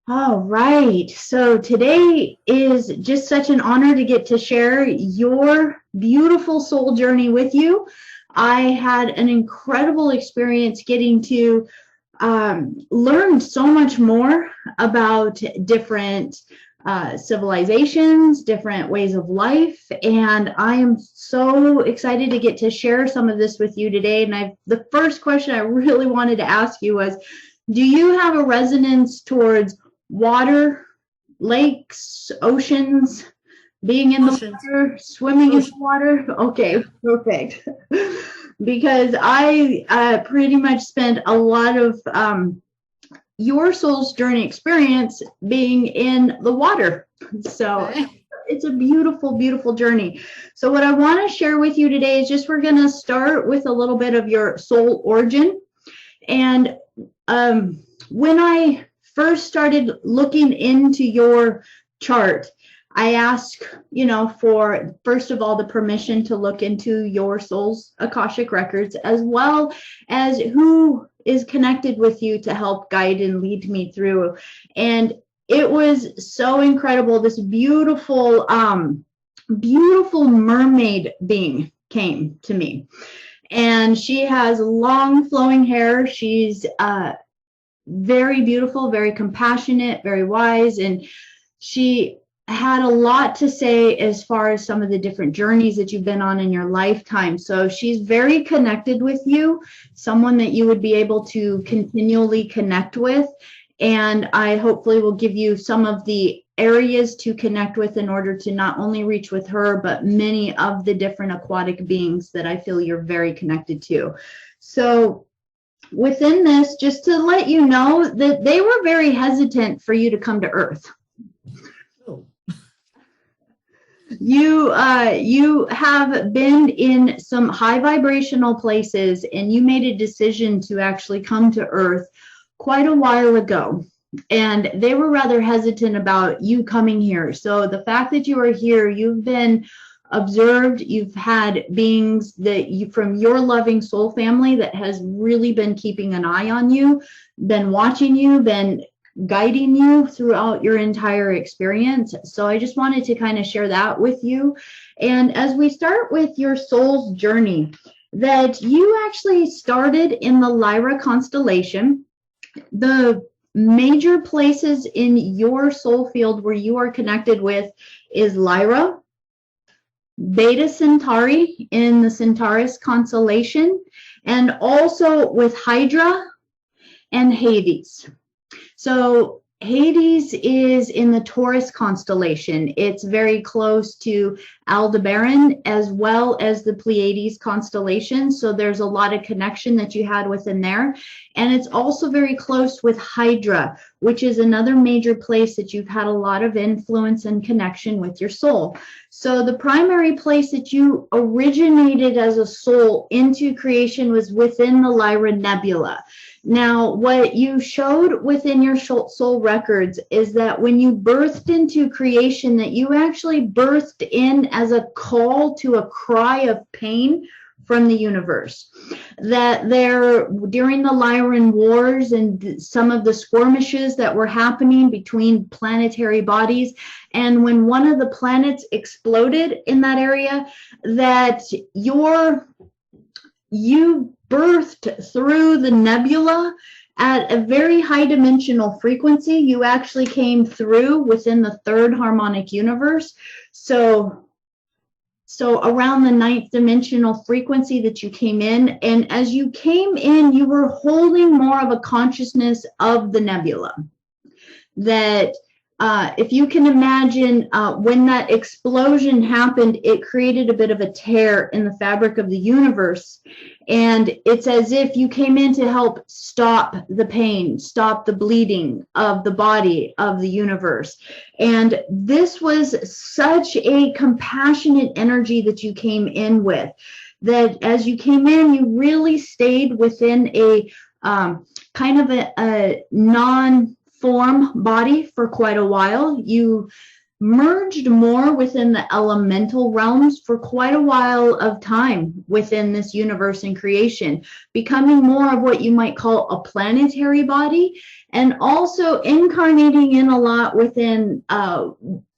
All right. So today is just such an honor to get to share your beautiful soul journey with you. I had an incredible experience getting to learn so much more about different civilizations, different ways of life, and I am so excited to get to share some of this with you today. And the first question I really wanted to ask you was, do you have a resonance towards water, lakes, oceans, being in the Oceans. water, swimming in the Ocean. water? Okay, perfect. Because I pretty much spent a lot of your soul's journey experience being in the water. So Okay. it's a beautiful, beautiful journey. So what I want to share with you today is just we're going to start with a little bit of your soul origin. And when I first started looking into your chart, I asked, for first of all, the permission to look into your soul's Akashic records, as well as who is connected with you to help guide and lead me through. And it was so incredible. This beautiful, beautiful mermaid being came to me. And she has long flowing hair. She's very beautiful, very compassionate, very wise. And she had a lot to say as far as some of the different journeys that you've been on in your lifetime. So she's very connected with you, someone that you would be able to continually connect with. And I hopefully will give you some of the areas to connect with in order to not only reach with her, but many of the different aquatic beings that I feel you're very connected to. So within this, just to let you know that they were very hesitant for you to come to Earth. Oh. You have been in some high vibrational places, and you made a decision to actually come to Earth quite a while ago. And they were rather hesitant about you coming here. So the fact that you are here, you've been observed, you've had beings that you from your loving soul family that has really been keeping an eye on you, been watching you, been guiding you throughout your entire experience. So I just wanted to kind of share that with you. And as we start with your soul's journey, that you actually started in the Lyra constellation. The major places in your soul field where you are connected with is Lyra, Beta Centauri in the Centaurus constellation, and also with Hydra and Hades. So Hades is in the Taurus constellation. It's very close to Aldebaran as well as the Pleiades constellation. So there's a lot of connection that you had within there. And it's also very close with Hydra, which is another major place that you've had a lot of influence and connection with your soul. So the primary place that you originated as a soul into creation was within the Lyra Nebula. Now, what you showed within your soul records is that when you birthed into creation, that you actually birthed in as a call to a cry of pain from the universe. That there, during the Lyran Wars and some of the skirmishes that were happening between planetary bodies, and when one of the planets exploded in that area, that you birthed through the nebula at a very high dimensional frequency. You actually came through within the third harmonic universe. So around the ninth dimensional frequency that you came in. And as you came in, you were holding more of a consciousness of the nebula. That if you can imagine, when that explosion happened, it created a bit of a tear in the fabric of the universe. And it's as if you came in to help stop the pain, stop the bleeding of the body of the universe. And this was such a compassionate energy that you came in with, that as you came in, you really stayed within a kind of a non-form body for quite a while. You merged more within the elemental realms for quite a while of time within this universe and creation, becoming more of what you might call a planetary body, and also incarnating in a lot within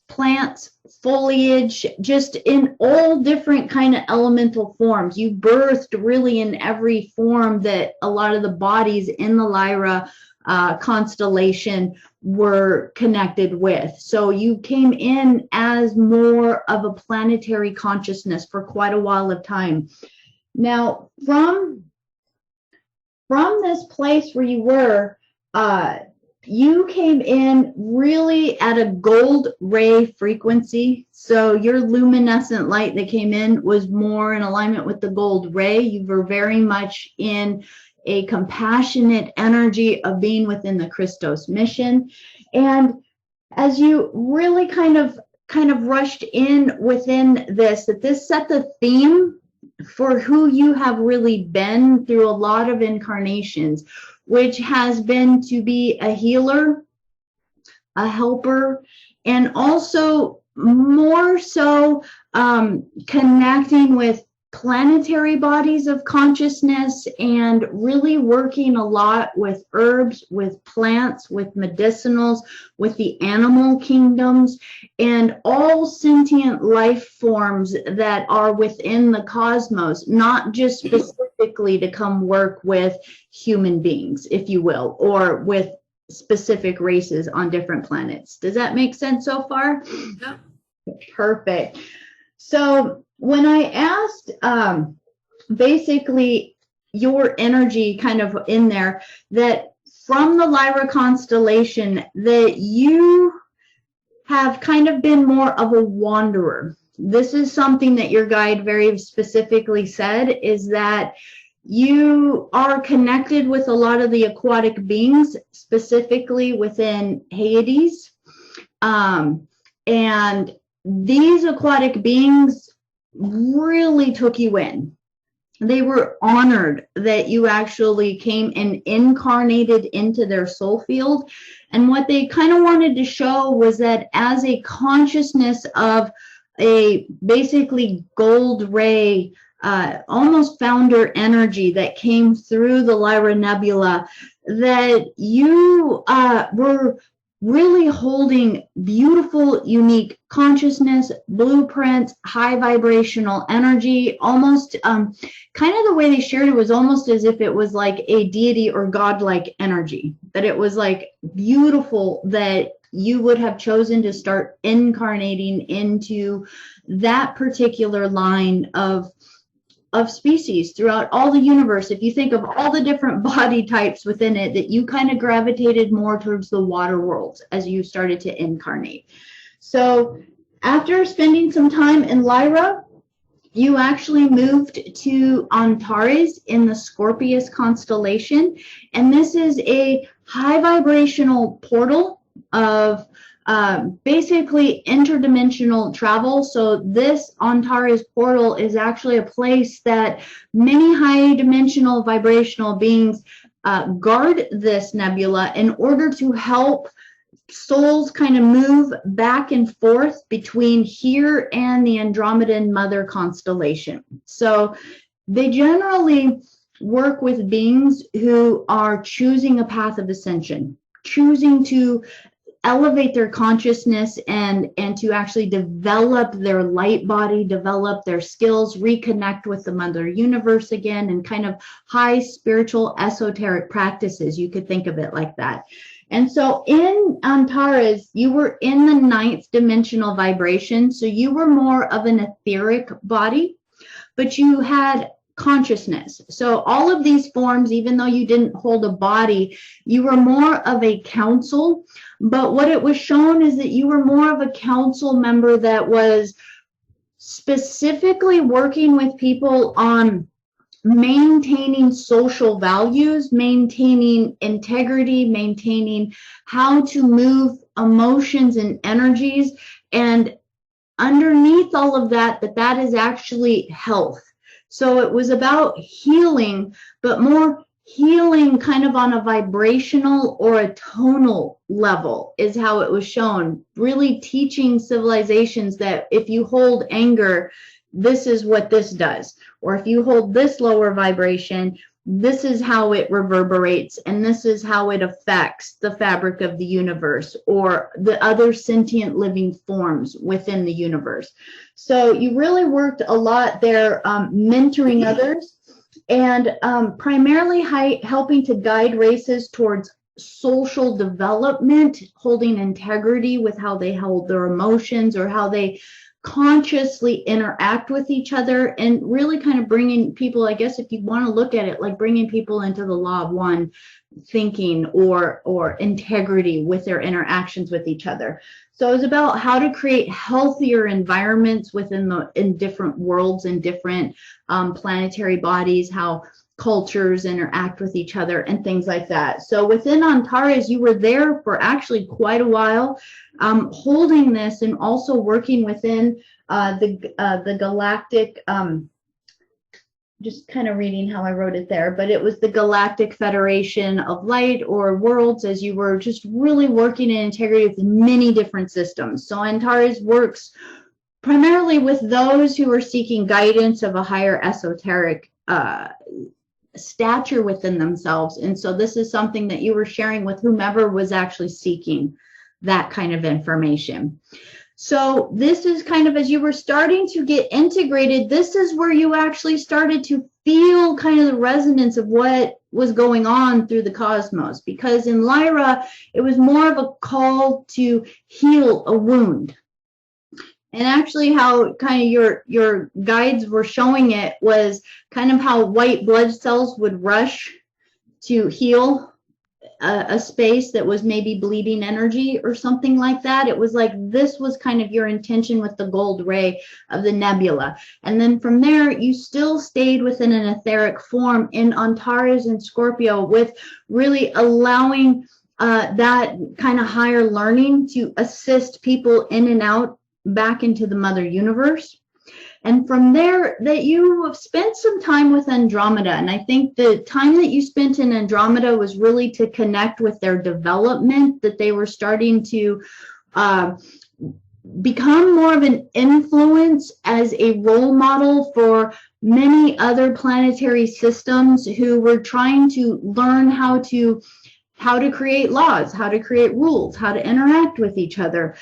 plants, foliage, just in all different kind of elemental forms. You birthed really in every form that a lot of the bodies in the Lyra constellation were connected with. So you came in as more of a planetary consciousness for quite a while of time. Now, from this place where you were, you came in really at a gold ray frequency. So your luminescent light that came in was more in alignment with the gold ray. You were very much in a compassionate energy of being within the Christos mission. And as you really kind of rushed in within this, that this set the theme for who you have really been through a lot of incarnations, which has been to be a healer, a helper, and also more so connecting with planetary bodies of consciousness and really working a lot with herbs, with plants, with medicinals, with the animal kingdoms, and all sentient life forms that are within the cosmos, not just specifically to come work with human beings, if you will, or with specific races on different planets. Does that make sense so far? Yeah. Perfect. So when I asked basically your energy kind of in there, that from the Lyra constellation, that you have kind of been more of a wanderer. This is something that your guide very specifically said, is that you are connected with a lot of the aquatic beings, specifically within Hyades. And these aquatic beings really took you in. They were honored that you actually came and incarnated into their soul field. And what they kind of wanted to show was that as a consciousness of a basically gold ray, almost founder energy that came through the Lyra Nebula, that you were really holding beautiful, unique consciousness, blueprints, high vibrational energy, almost kind of the way they shared it was almost as if it was like a deity or godlike energy, that it was like beautiful that you would have chosen to start incarnating into that particular line of species throughout all the universe. If you think of all the different body types within it, that you kind of gravitated more towards the water worlds as you started to incarnate. So after spending some time in Lyra, you actually moved to Antares in the Scorpius constellation. And this is a high vibrational portal of basically interdimensional travel. So this Antares portal is actually a place that many high dimensional vibrational beings guard this nebula in order to help souls kind of move back and forth between here and the Andromedan Mother constellation. So they generally work with beings who are choosing a path of ascension, choosing to elevate their consciousness and to actually develop their light body, develop their skills, reconnect with the Mother Universe again, and kind of high spiritual esoteric practices. You could think of it like that. And so in Antares, you were in the 9th dimensional vibration. So you were more of an etheric body, but you had consciousness. So all of these forms, even though you didn't hold a body, you were more of a council. But what it was shown is that you were more of a council member that was specifically working with people on maintaining social values, maintaining integrity, maintaining how to move emotions and energies. And underneath all of that, that is actually health. So it was about healing, but more healing kind of on a vibrational or a tonal level is how it was shown, really teaching civilizations that if you hold anger, this is what this does, or if you hold this lower vibration, this is how it reverberates, and this is how it affects the fabric of the universe or the other sentient living forms within the universe. So you really worked a lot there, mentoring others, and primarily helping to guide races towards social development, holding integrity with how they hold their emotions or how they consciously interact with each other, and really kind of bringing people, I guess if you want to look at it, like bringing people into the law of one thinking or integrity with their interactions with each other. So it's about how to create healthier environments in different worlds and different planetary bodies, how cultures interact with each other and things like that. So within Antares, you were there for actually quite a while, holding this and also working within the Galactic, just kind of reading how I wrote it there, but it was the Galactic Federation of Light or Worlds, as you were just really working in integrity with many different systems. So Antares works primarily with those who are seeking guidance of a higher esoteric stature within themselves. And so this is something that you were sharing with whomever was actually seeking that kind of information. So this is kind of, as you were starting to get integrated, this is where you actually started to feel kind of the resonance of what was going on through the cosmos. Because in Lyra, it was more of a call to heal a wound. And actually how kind of your guides were showing it was kind of how white blood cells would rush to heal a space that was maybe bleeding energy or something like that. It was like this was kind of your intention with the gold ray of the nebula. And then from there, you still stayed within an etheric form in Antares and Scorpio, with really allowing that kind of higher learning to assist people in and out back into the mother universe. And from there, that you have spent some time with Andromeda. And I think the time that you spent in Andromeda was really to connect with their development, that they were starting to become more of an influence as a role model for many other planetary systems who were trying to learn how to create laws, how to create rules, how to interact with each other.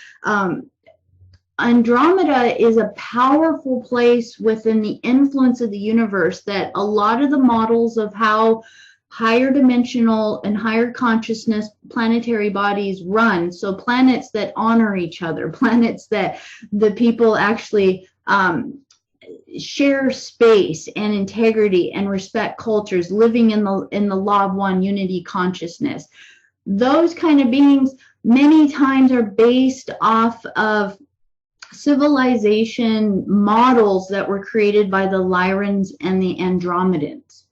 Andromeda is a powerful place within the influence of the universe, that a lot of the models of how higher dimensional and higher consciousness planetary bodies run, so planets that honor each other, planets that the people actually share space and integrity and respect cultures, living in the law of one unity consciousness. Those kind of beings many times are based off of civilization models that were created by the Lyrans and the Andromedans.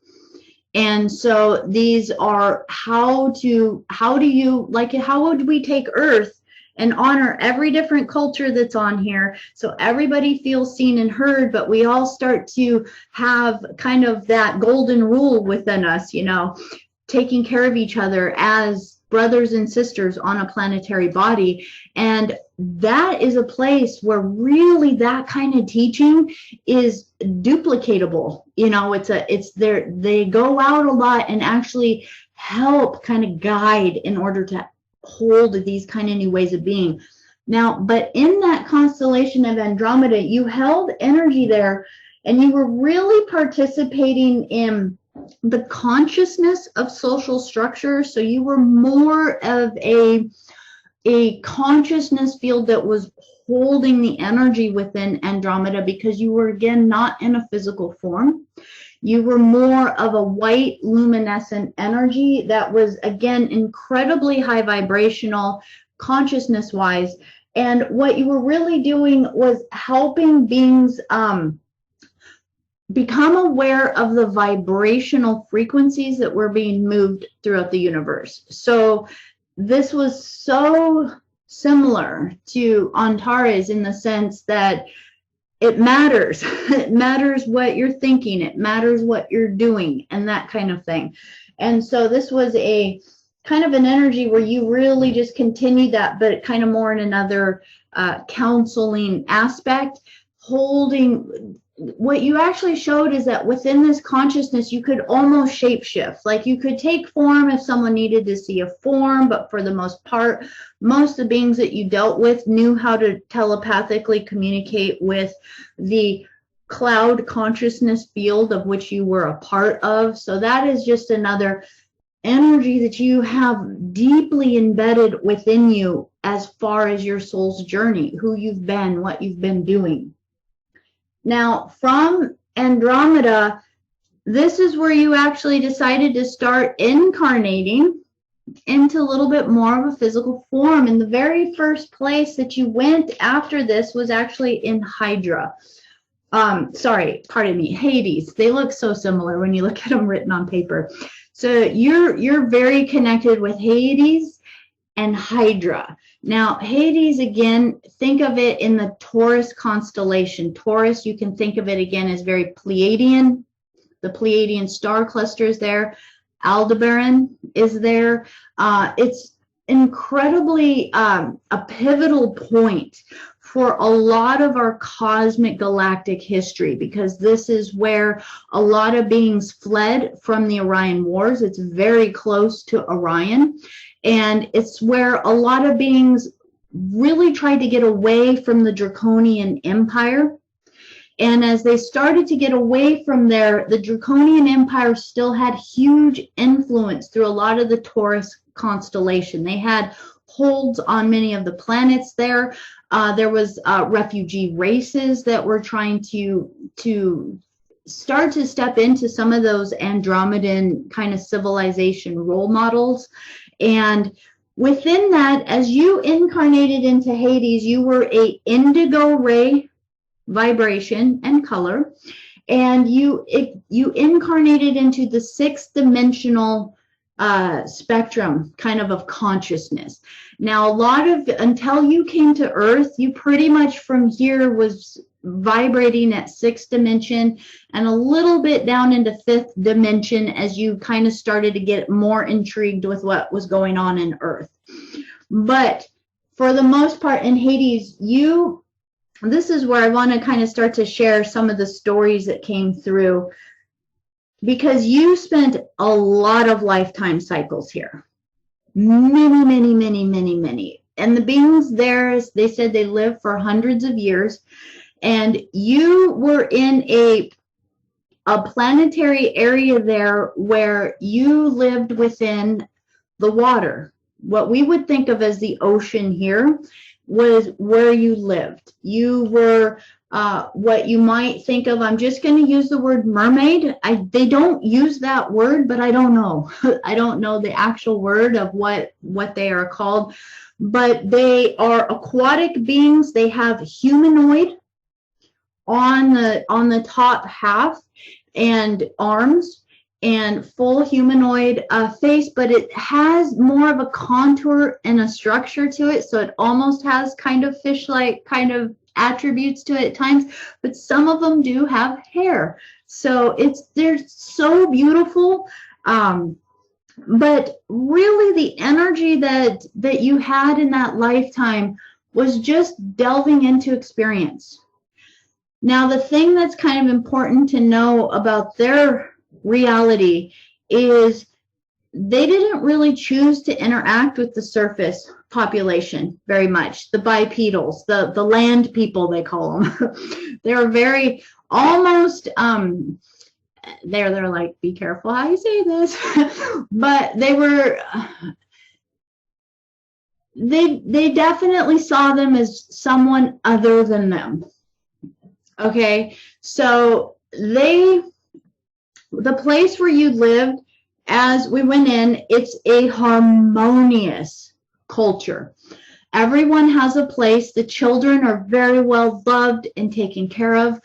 And so these are how would we take Earth and honor every different culture that's on here, so everybody feels seen and heard, but we all start to have kind of that golden rule within us, taking care of each other as brothers and sisters on a planetary body. And that is a place where really that kind of teaching is duplicatable. It's there. They go out a lot and actually help kind of guide in order to hold these kind of new ways of being. Now, but in that constellation of Andromeda, you held energy there, and you were really participating in the consciousness of social structure. So you were more of a consciousness field that was holding the energy within Andromeda, because you were, again, not in a physical form. You were more of a white luminescent energy that was, again, incredibly high vibrational, consciousness wise. And what you were really doing was helping beings become aware of the vibrational frequencies that were being moved throughout the universe. So this was so similar to Antares in the sense that it matters. It matters what you're thinking. It matters what you're doing and that kind of thing. And so this was a kind of an energy where you really just continued that, but kind of more in another counseling aspect, holding. What you actually showed is that within this consciousness, you could almost shapeshift. Like you could take form if someone needed to see a form, but for the most part, most of the beings that you dealt with knew how to telepathically communicate with the cloud consciousness field of which you were a part of. So that is just another energy that you have deeply embedded within you as far as your soul's journey, who you've been, what you've been doing. Now, from Andromeda, this is where you actually decided to start incarnating into a little bit more of a physical form. And the very first place that you went after this was actually in Hydra. Sorry, pardon me, Hades. They look so similar when you look at them written on paper. So you're very connected with Hades and Hydra. Now, Hades, again, think of it in the Taurus constellation. Taurus, you can think of it again as very Pleiadian. The Pleiadian star cluster is there. Aldebaran is there. It's incredibly a pivotal point for a lot of our cosmic galactic history, because this is where a lot of beings fled from the Orion Wars. It's very close to Orion. And it's where a lot of beings really tried to get away from the Draconian Empire. And as they started to get away from there, the Draconian Empire still had huge influence through a lot of the Taurus constellation. They had holds on many of the planets there. There was refugee races that were trying to start to step into some of those Andromedan kind of civilization role models. And within that, as you incarnated into Hades, you were a indigo ray vibration and color, and you incarnated into the sixth dimensional spectrum kind of consciousness. Now, until you came to Earth, you pretty much from here was vibrating at sixth dimension and a little bit down into fifth dimension as you kind of started to get more intrigued with what was going on in Earth. But for the most part in Hades, this is where I want to kind of start to share some of the stories that came through, because you spent a lot of lifetime cycles here. Many, many, many, many, many. And the beings there, they said they lived for hundreds of years. And you were in a planetary area there where you lived within the water. What we would think of as the ocean here was where you lived. You were what you might think of, I'm just going to use the word mermaid. They don't use that word, but I don't know. I don't know the actual word of what they are called, but they are aquatic beings. They have humanoid on the top half and arms and full humanoid face, but it has more of a contour and a structure to it, so it almost has kind of fish-like kind of attributes to it at times, but some of them do have hair. So they're so beautiful. But really the energy that you had in that lifetime was just delving into experience. Now, the thing that's kind of important to know about their reality is they didn't really choose to interact with the surface population very much. The bipedals, the land people, they call them. They're very almost they're like, be careful how you say this. But they definitely saw them as someone other than them. Okay, so the place where you lived, as we went in, it's a harmonious culture. Everyone has a place. The children are very well loved and taken care of.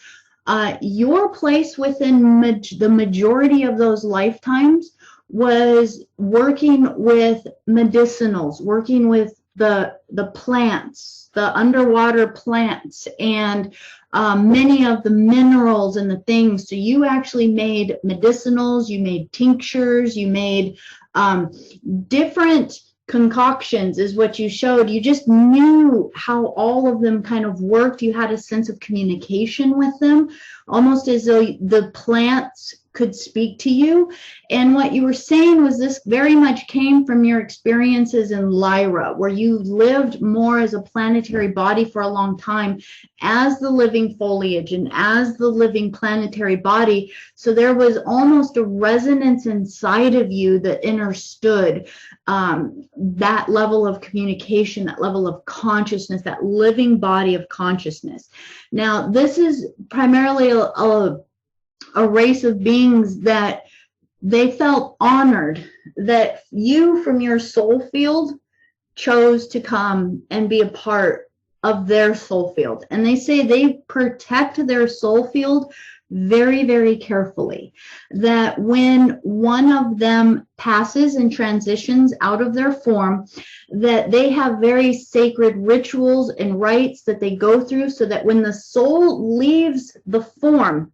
Your place within the majority of those lifetimes was working with medicinals, working with the plants, the underwater plants, and many of the minerals and the things. So you actually made medicinals, you made tinctures, you made different concoctions is what you showed. You just knew how all of them kind of worked. You had a sense of communication with them, almost as though the plants could speak to you. And what you were saying was this very much came from your experiences in Lyra, where you lived more as a planetary body for a long time as the living foliage and as the living planetary body. So there was almost a resonance inside of you that understood that level of communication, that level of consciousness, that living body of consciousness. Now, this is primarily a race of beings that they felt honored that you from your soul field chose to come and be a part of their soul field. And they say they protect their soul field very, very carefully, that when one of them passes and transitions out of their form, that they have very sacred rituals and rites that they go through, so that when the soul leaves the form,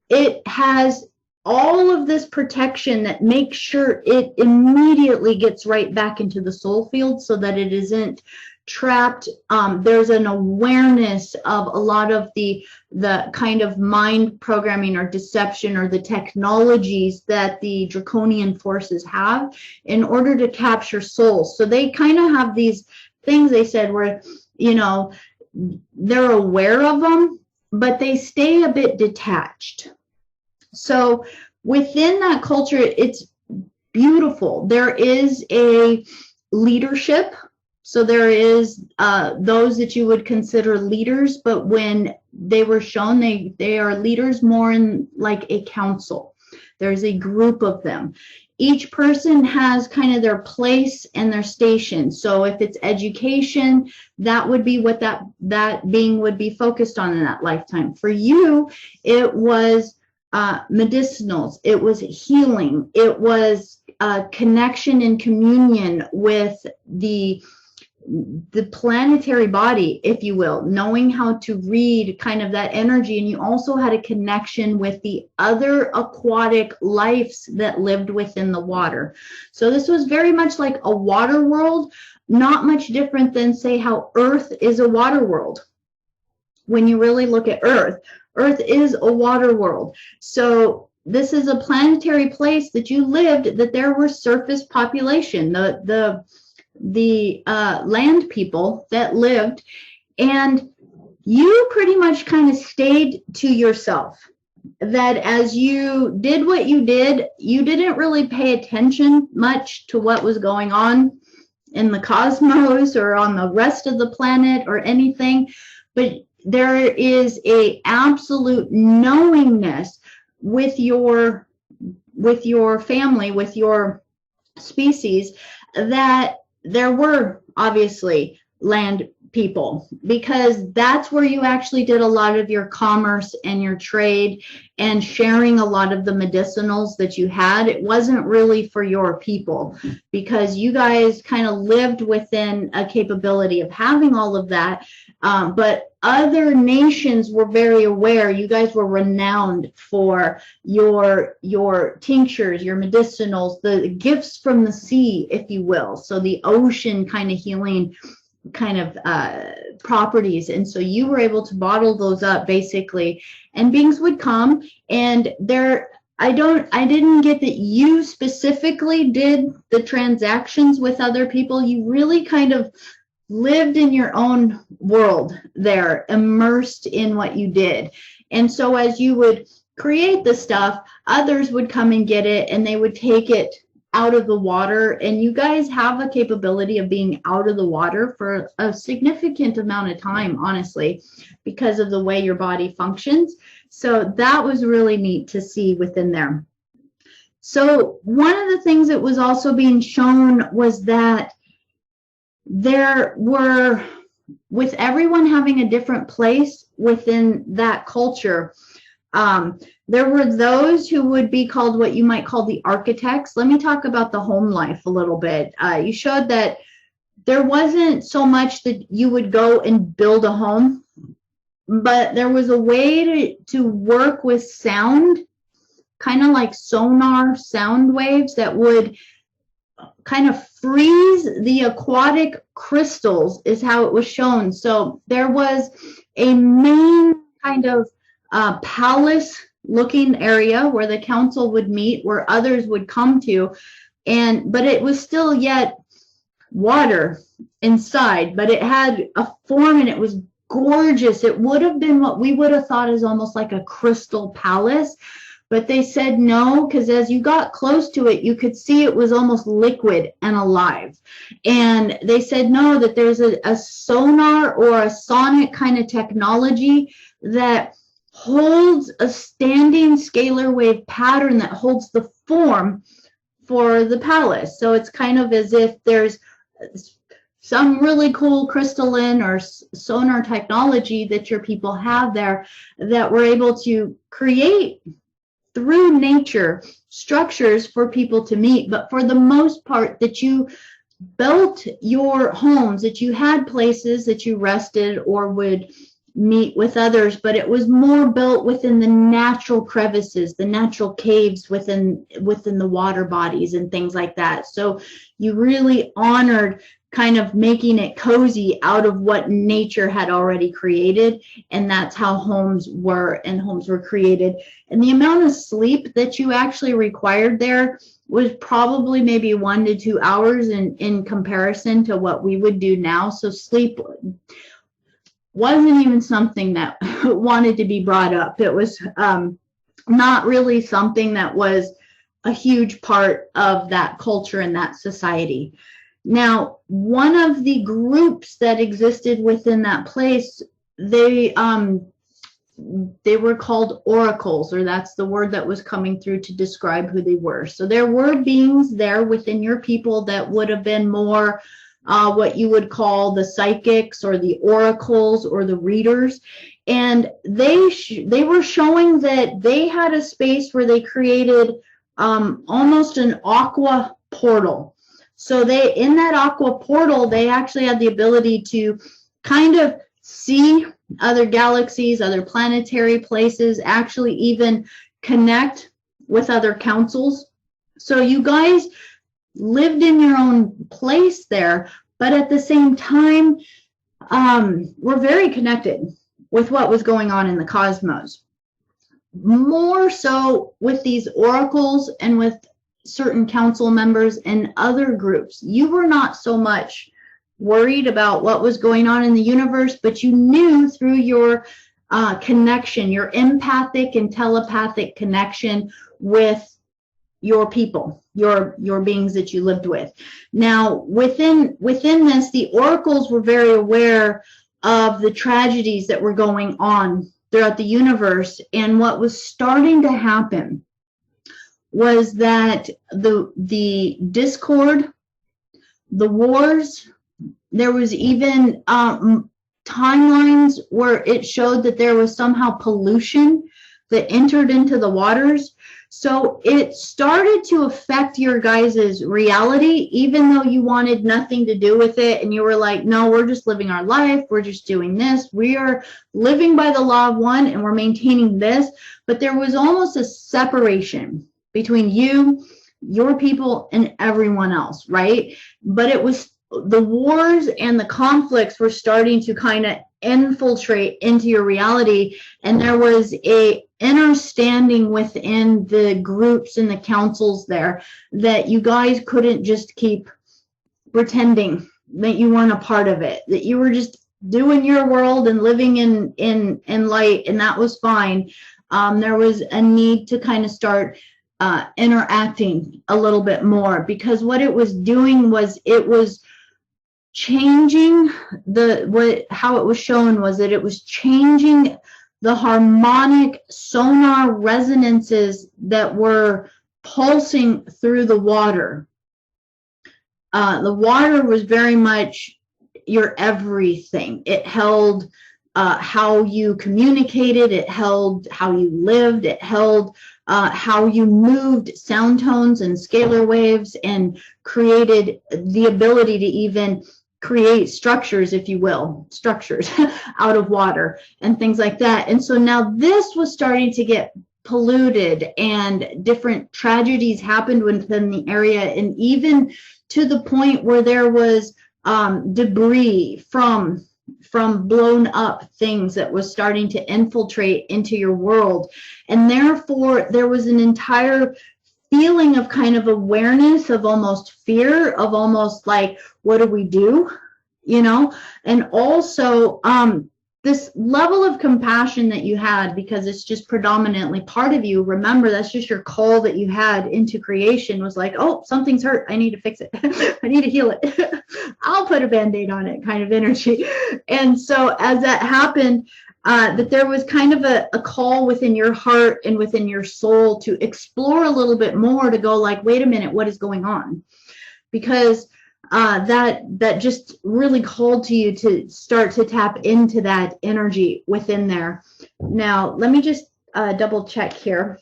it has all of this protection that makes sure it immediately gets right back into the soul field, so that it isn't trapped. There's an awareness of a lot of the kind of mind programming or deception or the technologies that the draconian forces have in order to capture souls. So they kind of have these things, they said, where, you know, they're aware of them, but they stay a bit detached. So within that culture, it's beautiful. There is a leadership. So there is those that you would consider leaders, but when they were shown, they are leaders more in like a council. There's a group of them. Each person has kind of their place and their station. So if it's education, that would be what that being would be focused on in that lifetime. For you, it was medicinals, it was healing, it was connection and communion with the planetary body, if you will, knowing how to read kind of that energy. And you also had a connection with the other aquatic lives that lived within the water. So this was very much like a water world, not much different than, say, how Earth is a water world. When you really look at Earth, Earth is a water world. So this is a planetary place that you lived, that there were surface population, the land people that lived, and you pretty much kind of stayed to yourself. That as you did what you did, you didn't really pay attention much to what was going on in the cosmos or on the rest of the planet or anything, but there is a absolute knowingness with your family, with your species, that there were obviously land people, because that's where you actually did a lot of your commerce and your trade and sharing a lot of the medicinals that you had. It wasn't really for your people, because you guys kind of lived within a capability of having all of that. But other nations were very aware. You guys were renowned for your tinctures, your medicinals, the gifts from the sea, if you will. So the ocean kind of healing kind of properties. And so you were able to bottle those up basically, and beings would come, and I didn't get that you specifically did the transactions with other people. You really kind of lived in your own world there, immersed in what you did. And so as you would create the stuff, others would come and get it, and they would take it out of the water. And you guys have a capability of being out of the water for a significant amount of time, honestly, because of the way your body functions. So that was really neat to see within there. So one of the things that was also being shown was that there were, with everyone having a different place within that culture, there were those who would be called what you might call the architects. Let me talk about the home life a little bit. You showed that there wasn't so much that you would go and build a home, but there was a way to work with sound, kind of like sonar sound waves that would kind of freeze the aquatic crystals, is how it was shown. So there was a main kind of palace looking area where the council would meet, where others would come to, but it was still yet water inside, but it had a form and it was gorgeous. It would have been what we would have thought is almost like a crystal palace, but they said no, because as you got close to it, you could see it was almost liquid and alive. And they said no, that there's a sonar or a sonic kind of technology that holds a standing scalar wave pattern that holds the form for the palace. So it's kind of as if there's some really cool crystalline or sonar technology that your people have there that we're able to create through nature structures for people to meet. But for the most part, that you built your homes, that you had places that you rested or would meet with others, but it was more built within the natural crevices, the natural caves within the water bodies and things like that. So you really honored kind of making it cozy out of what nature had already created, and that's how homes were created. And the amount of sleep that you actually required there was probably maybe 1 to 2 hours in comparison to what we would do now. So sleep wasn't even something that wanted to be brought up. It was not really something that was a huge part of that culture and that society. Now, one of the groups that existed within that place, they were called oracles, or that's the word that was coming through to describe who they were. So there were beings there within your people that would have been more what you would call the psychics or the oracles or the readers. And they were showing that they had a space where they created almost an aqua portal. So in that aqua portal, they actually had the ability to kind of see other galaxies, other planetary places, actually even connect with other councils. So you guys lived in your own place there, but at the same time, we're very connected with what was going on in the cosmos. More so with these oracles and with certain council members and other groups. You were not so much worried about what was going on in the universe, but you knew through your connection, your empathic and telepathic connection with your people, your beings that you lived with. Now, within this, the oracles were very aware of the tragedies that were going on throughout the universe, and what was starting to happen was that the discord, the wars, there was even timelines where it showed that there was somehow pollution that entered into the waters. So it started to affect your guys' reality, even though you wanted nothing to do with it. And you were like, no, we're just living our life. We're just doing this. We are living by the law of one and we're maintaining this. But there was almost a separation between you, your people, and everyone else, right? But it was the wars and the conflicts were starting to kind of infiltrate into your reality, and there was a understanding within the groups and the councils there that you guys couldn't just keep pretending that you weren't a part of it, that you were just doing your world and living in light, and that was fine. There was a need to kind of start interacting a little bit more, because what it was doing was it was changing how it was shown was that it was changing the harmonic sonar resonances that were pulsing through the water. The water was very much your everything. It held how you communicated, it held how you lived, it held how you moved sound tones and scalar waves, and created the ability to even create structures, if you will, structures out of water and things like that. And so now this was starting to get polluted, and different tragedies happened within the area, and even to the point where there was debris from blown up things that was starting to infiltrate into your world. And therefore there was an entire feeling of kind of awareness, of almost fear, of almost like, what do we do? You know, and also this level of compassion that you had, because it's just predominantly part of you. Remember, that's just your call that you had into creation, was like, oh, something's hurt, I need to fix it. I need to heal it. I'll put a band-aid on it kind of energy. And so as that happened, that there was kind of a call within your heart and within your soul to explore a little bit more, to go like, wait a minute, what is going on? Because that just really called to you to start to tap into that energy within there. Now, let me just double check here,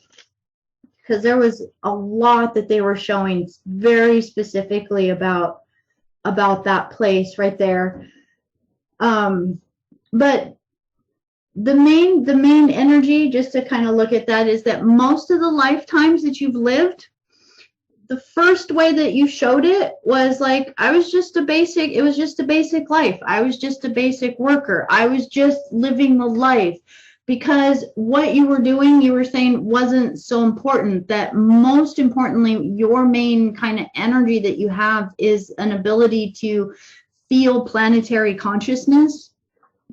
because there was a lot that they were showing very specifically about that place right there. But the main energy, just to kind of look at that, is that most of the lifetimes that you've lived, the first way that you showed it was like, it was just a basic life. I was just a basic worker. I was just living the life, because what you were doing, you were saying, wasn't so important. That most importantly, your main kind of energy that you have is an ability to feel planetary consciousness,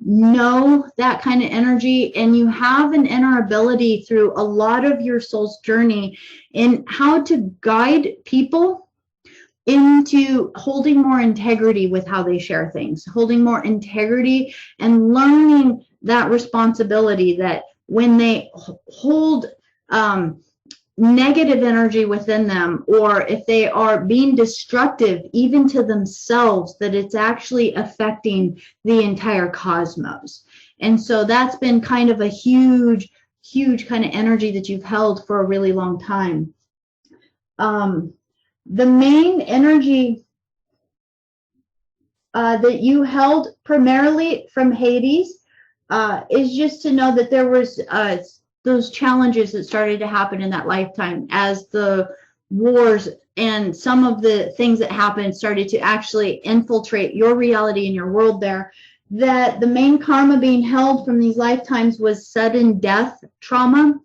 know that kind of energy, and you have an inner ability through a lot of your soul's journey in how to guide people into holding more integrity with how they share things, holding more integrity, and learning that responsibility that when they hold negative energy within them, or if they are being destructive even to themselves, that it's actually affecting the entire cosmos. And so that's been kind of a huge kind of energy that you've held for a really long time. The main energy that you held primarily from Hades is just to know that there was those challenges that started to happen in that lifetime, as the wars and some of the things that happened started to actually infiltrate your reality and your world there, that the main karma being held from these lifetimes was sudden death trauma.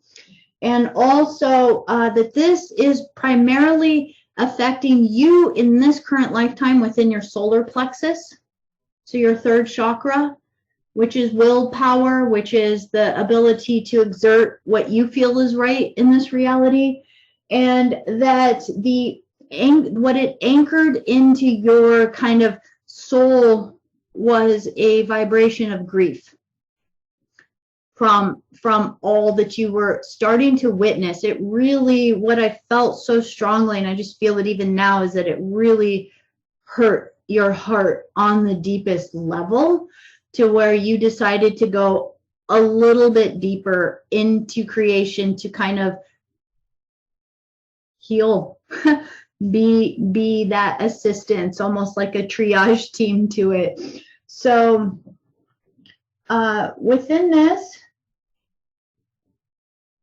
And also that this is primarily affecting you in this current lifetime within your solar plexus, so your third chakra, which is willpower, which is the ability to exert what you feel is right in this reality. And that what it anchored into your kind of soul was a vibration of grief from all that you were starting to witness. It really, what I felt so strongly, and I just feel it even now, is that it really hurt your heart on the deepest level, to where you decided to go a little bit deeper into creation to kind of heal, be that assistance, almost like a triage team to it. So within this,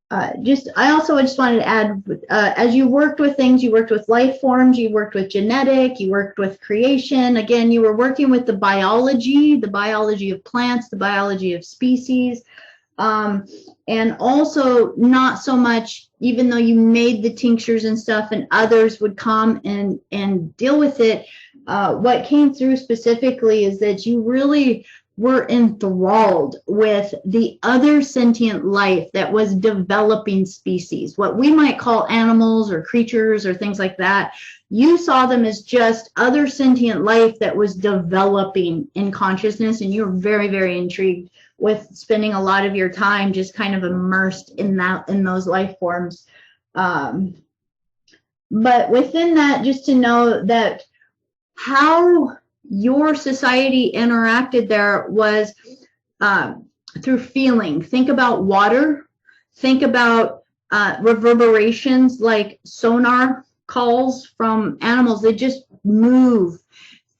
I also just wanted to add, as you worked with things, you worked with life forms, you worked with genetic, you worked with creation. Again, you were working with the biology of plants, the biology of species, and also not so much, even though you made the tinctures and stuff and others would come and deal with it, what came through specifically is that you really were enthralled with the other sentient life that was developing species, what we might call animals or creatures or things like that. You saw them as just other sentient life that was developing in consciousness, and you were very, very intrigued with spending a lot of your time just kind of immersed in those life forms. But within that, just to know that how your society interacted there was through feeling. Think about water. Think about reverberations like sonar calls from animals. They just move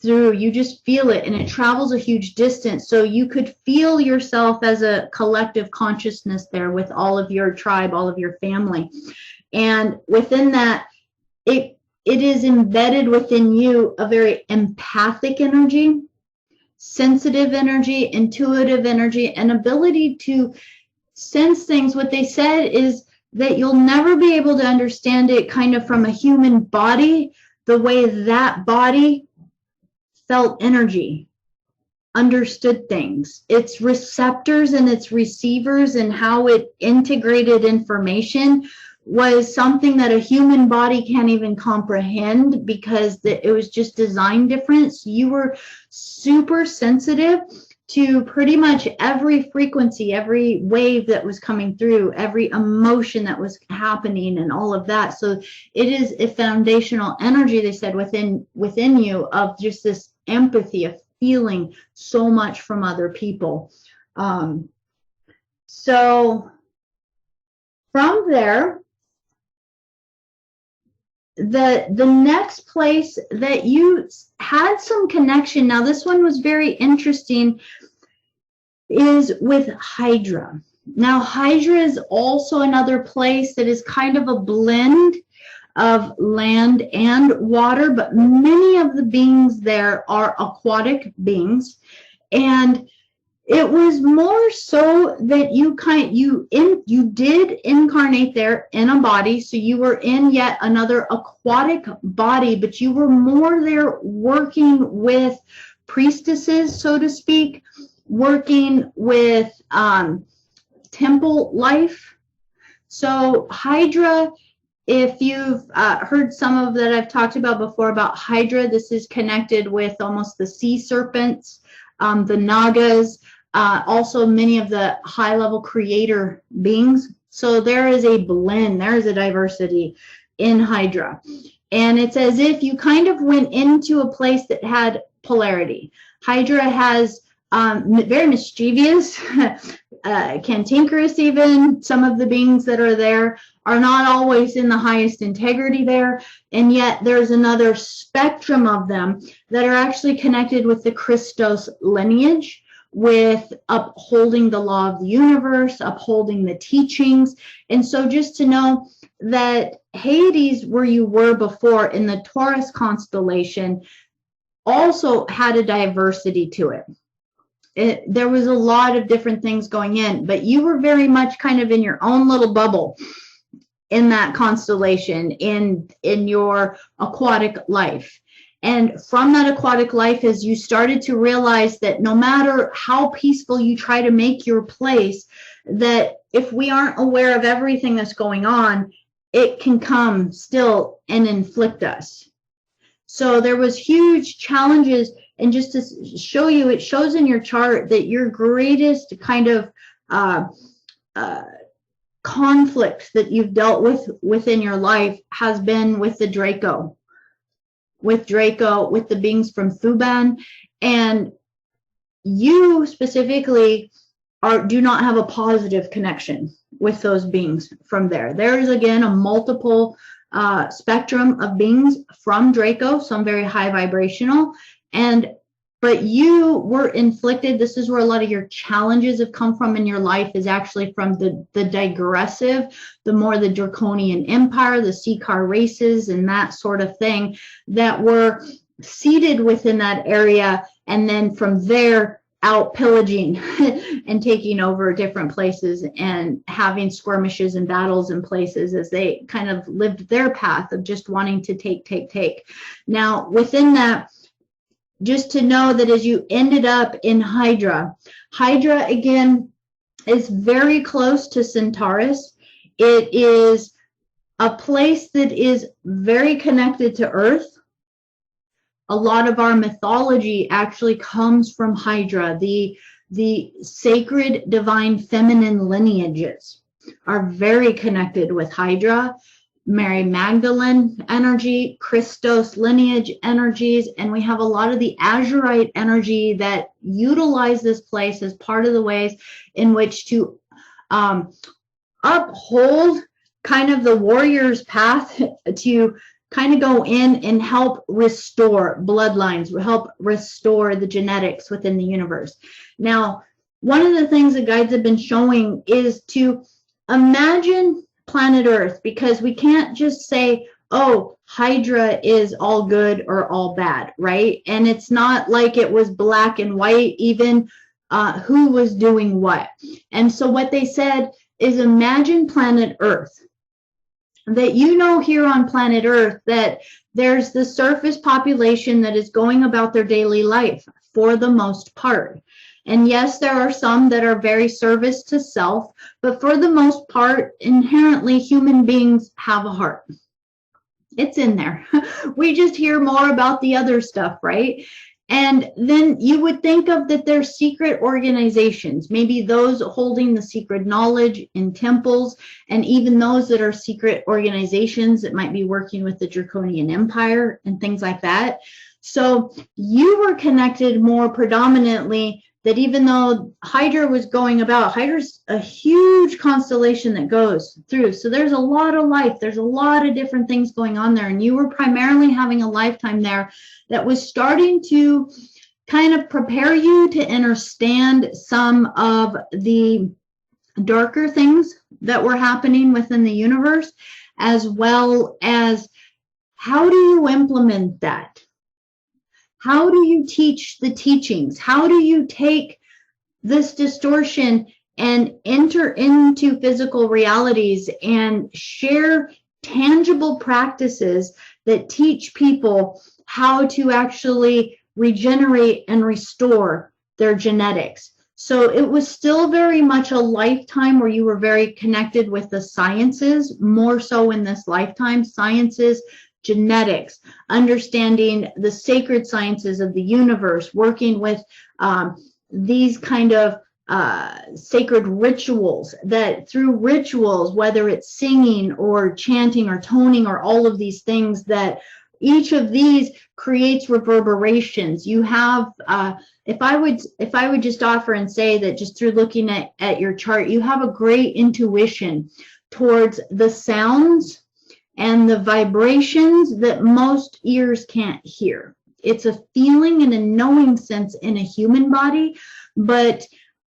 through, you just feel it, and it travels a huge distance. So you could feel yourself as a collective consciousness there with all of your tribe, all of your family. And within that, it is embedded within you a very empathic energy, sensitive energy, intuitive energy, and ability to sense things. What they said is that you'll never be able to understand it kind of from a human body, the way that body felt energy, understood things. Its receptors and its receivers and how it integrated information was something that a human body can't even comprehend, because it was just designed different. So you were super sensitive to pretty much every frequency, every wave that was coming through, every emotion that was happening, and all of that. So it is a foundational energy, they said, within you, of just this empathy, of feeling so much from other people. So from there, the next place that you had some connection, now this one was very interesting, is with Hydra. Now Hydra is also another place that is kind of a blend of land and water, but many of the beings there are aquatic beings. And it was more so that you did incarnate there in a body, so you were in yet another aquatic body, but you were more there working with priestesses, so to speak, working with temple life. So Hydra, if you've heard some of that I've talked about before about Hydra, this is connected with almost the sea serpents, the Nagas, also many of the high-level creator beings. So there is a blend, there is a diversity in Hydra. And it's as if you kind of went into a place that had polarity. Hydra has very mischievous, cantankerous even. Some of the beings that are there are not always in the highest integrity there, and yet there's another spectrum of them that are actually connected with the Christos lineage, with upholding the law of the universe, upholding the teachings. And so just to know that Hades, where you were before in the Taurus constellation, also had a diversity to it. There was a lot of different things going in, but you were very much kind of in your own little bubble in that constellation, in your aquatic life. And from that aquatic life, as you started to realize that no matter how peaceful you try to make your place, that if we aren't aware of everything that's going on, it can come still and inflict us. So there was huge challenges. And just to show you, it shows in your chart that your greatest kind of conflict that you've dealt with within your life has been with the Draco. With the beings from Thuban, and you specifically do not have a positive connection with those beings from there. There is again a multiple spectrum of beings from Draco, some very high vibrational, but you were inflicted. This is where a lot of your challenges have come from in your life, is actually from the digressive, the more the draconian empire, the Seeker races, and that sort of thing that were seated within that area, and then from there out pillaging and taking over different places and having skirmishes and battles in places as they kind of lived their path of just wanting to take. Now within that, just to know that as you ended up in Hydra again is very close to Centaurus. It is a place that is very connected to Earth. A lot of our mythology actually comes from Hydra. The sacred divine feminine lineages are very connected with Hydra. Mary Magdalene energy, Christos lineage energies, and we have a lot of the Azurite energy that utilize this place as part of the ways in which to uphold kind of the warrior's path to kind of go in and help restore bloodlines, help restore the genetics within the universe. Now, one of the things the guides have been showing is to imagine planet Earth, because we can't just say, oh, Hydra is all good or all bad, right? And it's not like it was black and white, even who was doing what. And so what they said is, imagine planet Earth. That here on planet Earth, that there's the surface population that is going about their daily life for the most part. And yes, there are some that are very service to self, but for the most part, inherently human beings have a heart. It's in there. We just hear more about the other stuff, right? And then you would think of that there's secret organizations, maybe those holding the secret knowledge in temples, and even those that are secret organizations that might be working with the Draconian Empire and things like that. So you were connected more predominantly that even though Hydra was going about, Hydra's a huge constellation that goes through. So there's a lot of life. There's a lot of different things going on there. And you were primarily having a lifetime there that was starting to kind of prepare you to understand some of the darker things that were happening within the universe, as well as how do you implement that? How do you teach the teachings? How do you take this distortion and enter into physical realities and share tangible practices that teach people how to actually regenerate and restore their genetics? So it was still very much a lifetime where you were very connected with the sciences, more so in this lifetime, sciences, genetics, understanding the sacred sciences of the universe, working with these kind of sacred rituals, that through rituals, whether it's singing or chanting or toning or all of these things, that each of these creates reverberations. You have, if I would just offer and say that just through looking at your chart, you have a great intuition towards the sounds and the vibrations that most ears can't hear. It's a feeling and a knowing sense in a human body, but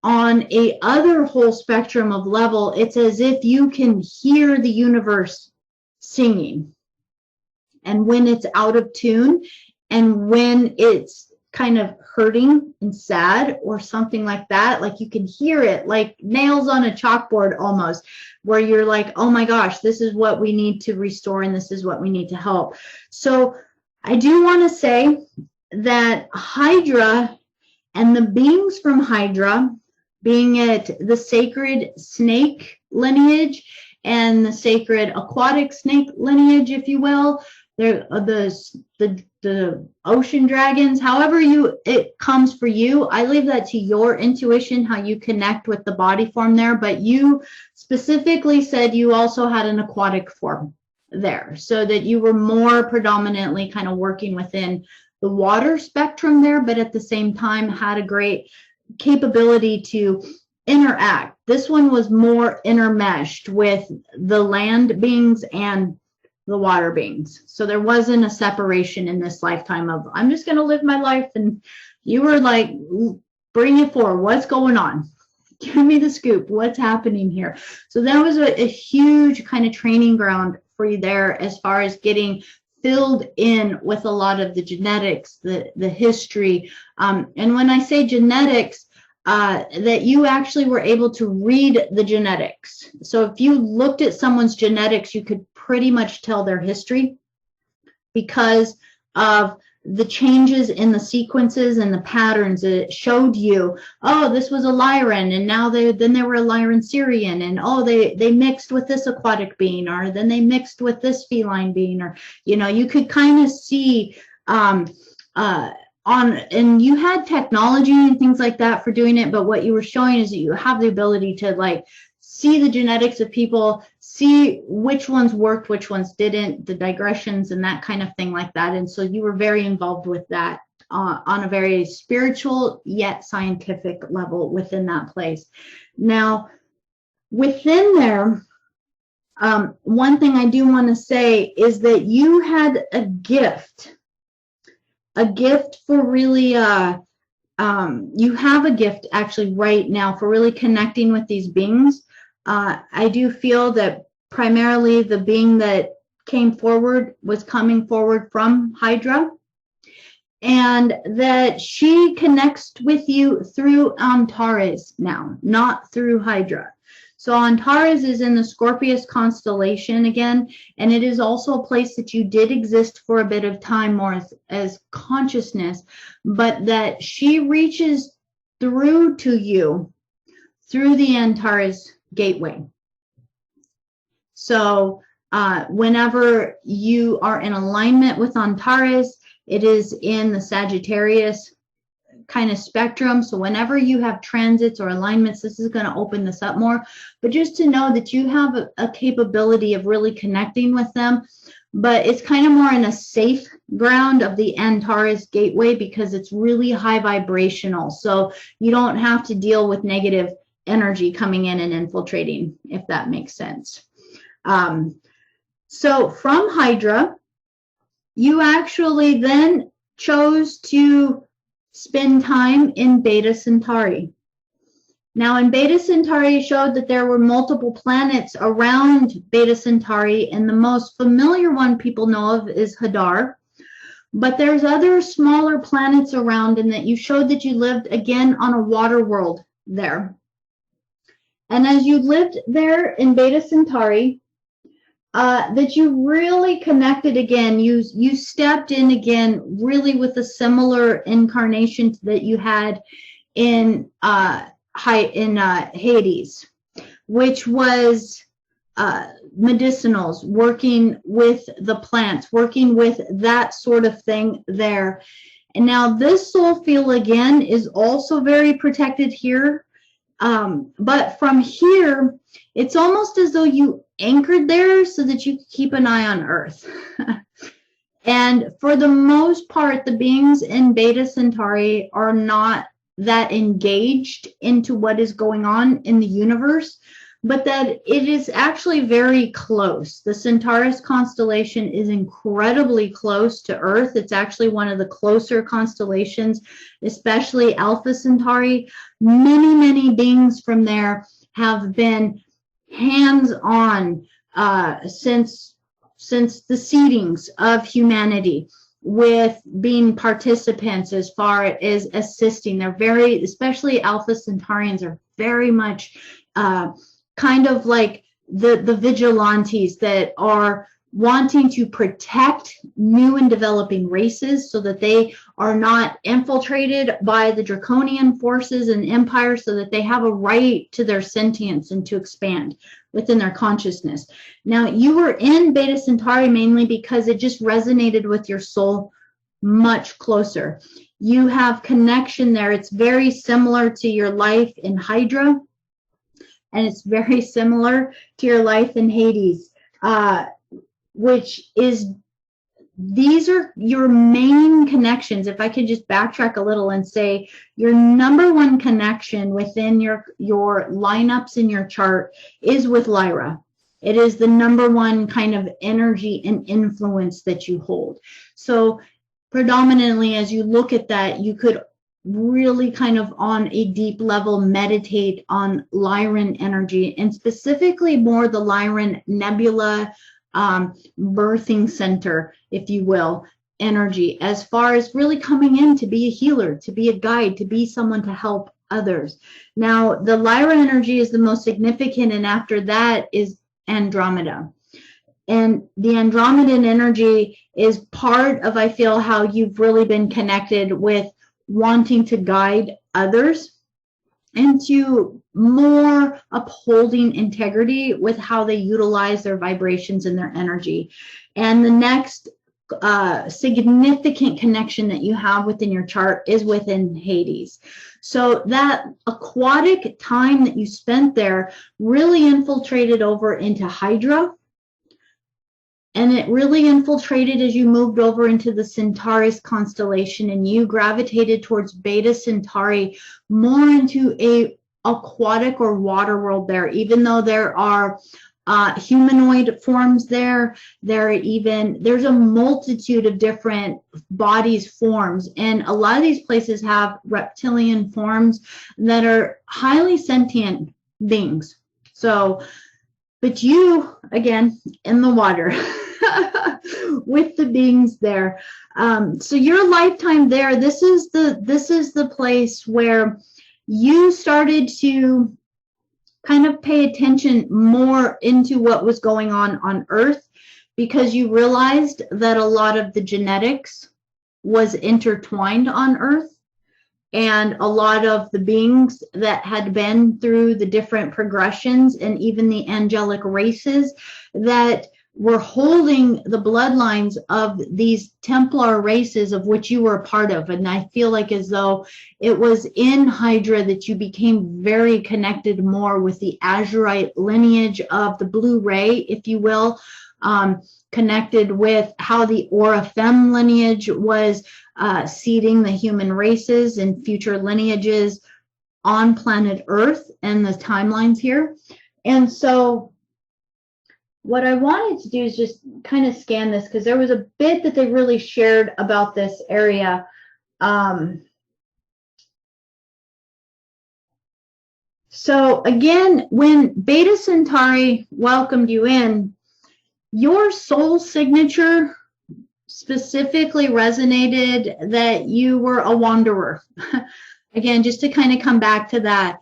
on a other whole spectrum of level, it's as if you can hear the universe singing. And when it's out of tune, and when it's kind of hurting and sad or something like that, like you can hear it like nails on a chalkboard almost, where you're like, oh my gosh, this is what we need to restore and this is what we need to help. So I do want to say that Hydra and the beings from Hydra, being it the sacred snake lineage and the sacred aquatic snake lineage, if you will, they're the ocean dragons, however it comes for you. I leave that to your intuition, how you connect with the body form there. But you specifically said you also had an aquatic form there, so that you were more predominantly kind of working within the water spectrum there, but at the same time had a great capability to interact. This one was more intermeshed with the land beings and the water beings. So there wasn't a separation in this lifetime of, I'm just going to live my life. And you were like, bring it forward. What's going on? Give me the scoop. What's happening here? So that was a huge kind of training ground for you there, as far as getting filled in with a lot of the genetics, the history. And when I say genetics, that you actually were able to read the genetics. So if you looked at someone's genetics, you could pretty much tell their history because of the changes in the sequences and the patterns. It showed you, oh, this was a Lyran, and now they were a Lyran Syrian, and oh, they mixed with this aquatic being, or then they mixed with this feline being, or you could kind of see and you had technology and things like that for doing it, but what you were showing is that you have the ability to like see the genetics of people, see which ones worked, which ones didn't, the digressions and that kind of thing like that. And so you were very involved with that on a very spiritual yet scientific level within that place. Now, within there, One thing I do want to say is that you had a gift for really, you have a gift actually right now for really connecting with these beings. I do feel that primarily the being that came forward was coming forward from Hydra, and that she connects with you through Antares now, not through Hydra. So Antares is in the Scorpius constellation again, and it is also a place that you did exist for a bit of time more as consciousness, but that she reaches through to you through the Antares gateway. So whenever you are in alignment with Antares, it is in the Sagittarius kind of spectrum. So whenever you have transits or alignments, this is going to open this up more. But just to know that you have a capability of really connecting with them, but it's kind of more in a safe ground of the Antares gateway because it's really high vibrational. So you don't have to deal with negative energy coming in and infiltrating, if that makes sense. So from Hydra, you actually then chose to spend time in Beta Centauri. Now in Beta Centauri showed that there were multiple planets around Beta Centauri, and the most familiar one people know of is Hydra. But there's other smaller planets around, and that you showed that you lived again on a water world there. And as you lived there in Beta Centauri, that you really connected again. You stepped in again, really with a similar incarnation that you had in Hades, which was medicinals, working with the plants, working with that sort of thing there. And now this soul field again is also very protected here. But from here, it's almost as though you anchored there so that you could keep an eye on Earth. And for the most part, the beings in Beta Centauri are not that engaged into what is going on in the universe, but that it is actually very close. The Centaurus constellation is incredibly close to Earth. It's actually one of the closer constellations, especially Alpha Centauri. Many, many beings from there have been hands-on since the seedings of humanity, with being participants as far as assisting. They're very, especially Alpha Centaurians, are very much kind of like the vigilantes that are wanting to protect new and developing races so that they are not infiltrated by the draconian forces and empires, so that they have a right to their sentience and to expand within their consciousness. Now, you were in Beta Centauri mainly because it just resonated with your soul much closer. You have connection there. It's very similar to your life in Hydra, and it's very similar to your life in Hades, which is, these are your main connections. If I could just backtrack a little and say your number one connection within your lineups in your chart is with Lyra. It is the number one kind of energy and influence that you hold. So predominantly, as you look at that, you could really kind of on a deep level meditate on Lyran energy, and specifically more the Lyran nebula, birthing center, if you will, energy, as far as really coming in to be a healer, to be a guide, to be someone to help others. Now, the Lyra energy is the most significant, and after that is Andromeda. And the Andromedan energy is part of, I feel, how you've really been connected with wanting to guide others into more upholding integrity with how they utilize their vibrations and their energy. And the next significant connection that you have within your chart is within Hades. So that aquatic time that you spent there really infiltrated over into Hydra, and it really infiltrated as you moved over into the Centaurus constellation, and you gravitated towards Beta Centauri, more into a aquatic or water world there, even though there are humanoid forms there. There's a multitude of different bodies, forms, and a lot of these places have reptilian forms that are highly sentient beings. So, but you, again, in the water with the beings there. So your lifetime there, this is the place where you started to kind of pay attention more into what was going on Earth, because you realized that a lot of the genetics was intertwined on Earth, and a lot of the beings that had been through the different progressions and even the angelic races that were holding the bloodlines of these Templar races of which you were a part of. And I feel like as though it was in Hydra that you became very connected more with the Azurite lineage of the Blue Ray, if you will, connected with how the Aura Femme lineage was seeding the human races and future lineages on planet Earth and the timelines here. And so what I wanted to do is just kind of scan this, because there was a bit that they really shared about this area. So again, when Beta Centauri welcomed you in, your soul signature specifically resonated that you were a wanderer. Again, just to kind of come back to that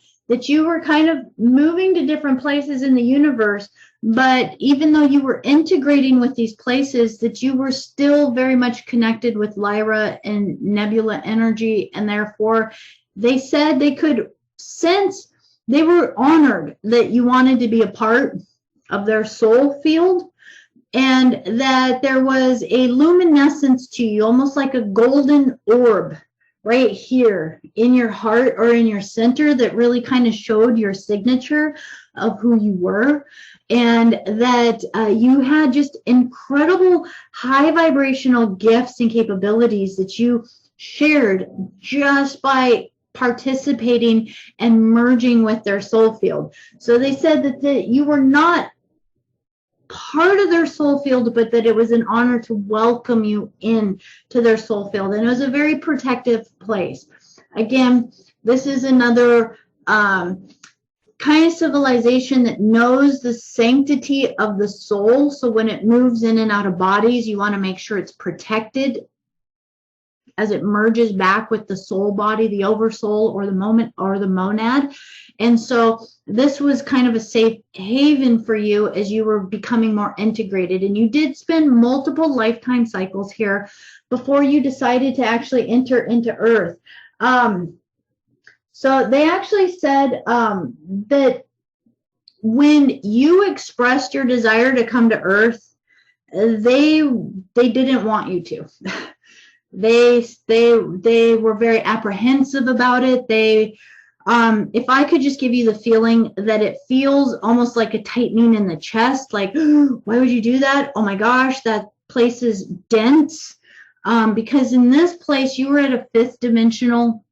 you were kind of moving to different places in the universe, but even though you were integrating with these places, that you were still very much connected with Lyra and Nebula energy, and therefore they said they could sense, they were honored that you wanted to be a part of their soul field, and that there was a luminescence to you, almost like a golden orb right here in your heart or in your center that really kind of showed your signature of who you were, and that you had just incredible high vibrational gifts and capabilities that you shared just by participating and merging with their soul field. So they said that you were not part of their soul field, but that it was an honor to welcome you in to their soul field. And it was a very protective place. Again, this is another kind of civilization that knows the sanctity of the soul. So when it moves in and out of bodies, you want to make sure it's protected as it merges back with the soul body, the oversoul, or the moment, or the monad. And so this was kind of a safe haven for you as you were becoming more integrated. And you did spend multiple lifetime cycles here before you decided to actually enter into Earth. So they actually said that when you expressed your desire to come to Earth, they didn't want you to. They were very apprehensive about it. If I could just give you the feeling that it feels almost like a tightening in the chest, like, why would you do that? Oh my gosh, that place is dense. Because in this place, you were at a fifth dimensional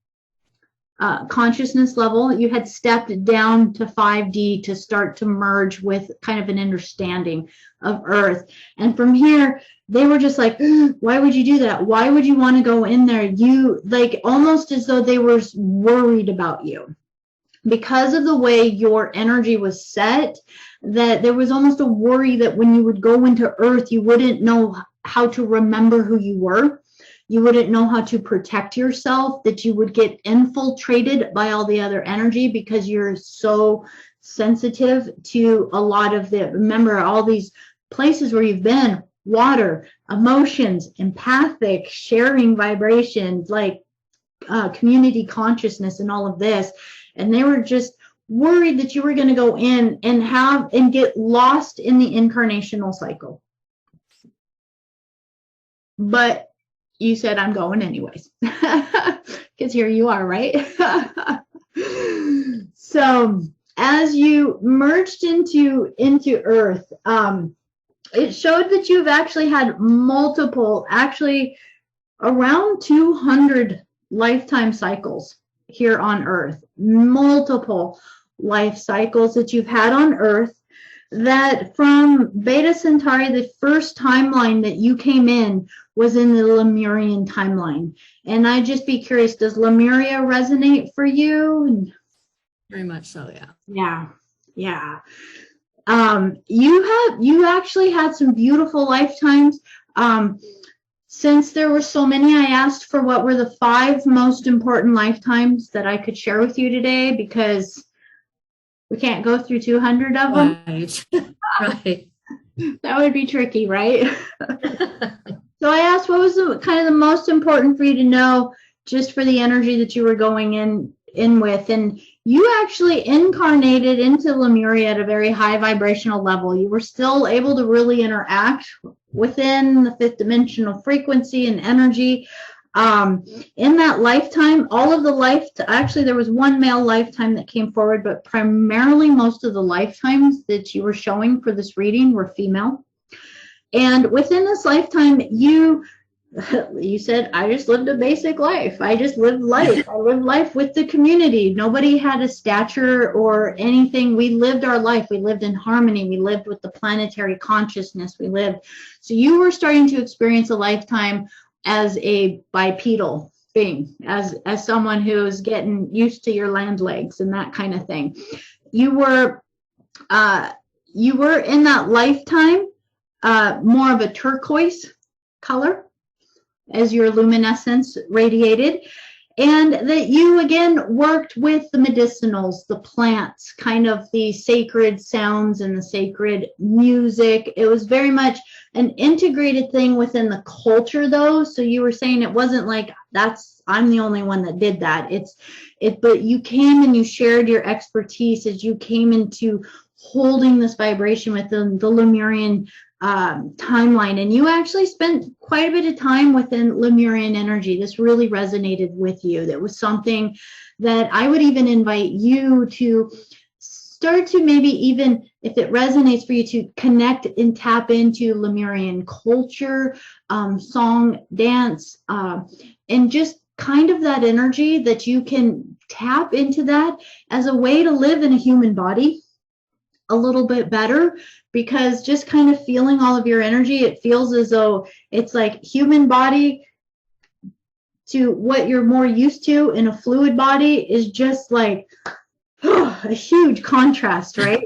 consciousness level. You had stepped down to 5D to start to merge with kind of an understanding of Earth. And from here, they were just like, why would you do that? Why would you want to go in there? You, like, almost as though they were worried about you because of the way your energy was set, that there was almost a worry that when you would go into Earth, you wouldn't know how to remember who you were. You wouldn't know how to protect yourself, that you would get infiltrated by all the other energy because you're so sensitive to a lot of the, remember, all these places where you've been, water, emotions, empathic, sharing vibrations, like community consciousness and all of this. And they were just worried that you were going to go in and get lost in the incarnational cycle. But you said, I'm going anyways, because here you are, right? So as you merged into Earth, it showed that you've actually had multiple, actually around 200 lifetime cycles here on Earth, multiple life cycles that you've had on Earth. that from Beta Centauri, the first timeline that you came in was in the Lemurian timeline. And I'd just be curious, does Lemuria resonate for you? Very much so, yeah. Yeah, yeah. You actually had some beautiful lifetimes. Since there were so many, I asked for what were the 5 most important lifetimes that I could share with you today, because we can't go through 200 of them. Right. Right. That would be tricky, right? So I asked what was kind of the most important for you to know, just for the energy that you were going in with. And you actually incarnated into Lemuria at a very high vibrational level. You were still able to really interact within the 5th dimensional frequency and energy. In that lifetime, all of the actually there was one male lifetime that came forward, but primarily most of the lifetimes that you were showing for this reading were female. And within this lifetime, you said, I just lived a basic life. I just lived life. I lived life with the community. Nobody had a stature or anything. We lived our life. We lived in harmony. We lived with the planetary consciousness. So you were starting to experience a lifetime as a bipedal being, as someone who's getting used to your land legs and that kind of thing. You were in that lifetime more of a turquoise color as your luminescence radiated, and that you again worked with the medicinals, the plants, kind of the sacred sounds and the sacred music. It was very much an integrated thing within the culture, though. So you were saying it wasn't like I'm the only one that did that. But you came and you shared your expertise as you came into holding this vibration within the Lemurian timeline, and you actually spent quite a bit of time within Lemurian energy. This really resonated with you. That was something that I would even invite you to start to, maybe even if it resonates for you, to connect and tap into Lemurian culture, song, dance, and just kind of that energy that you can tap into that as a way to live in a human body a little bit better, because just kind of feeling all of your energy, it feels as though it's like human body to what you're more used to in a fluid body is just like a huge contrast, right?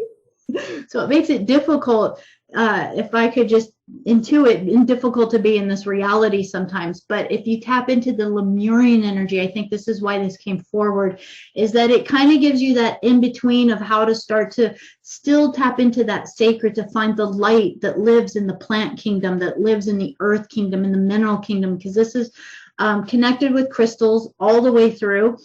So it makes it difficult, if I could just intuit, and difficult to be in this reality sometimes. But if you tap into the Lemurian energy, I think this is why this came forward, is that it kind of gives you that in between of how to start to still tap into that sacred, to find the light that lives in the plant kingdom, that lives in the earth kingdom, in the mineral kingdom, because this is connected with crystals all the way through.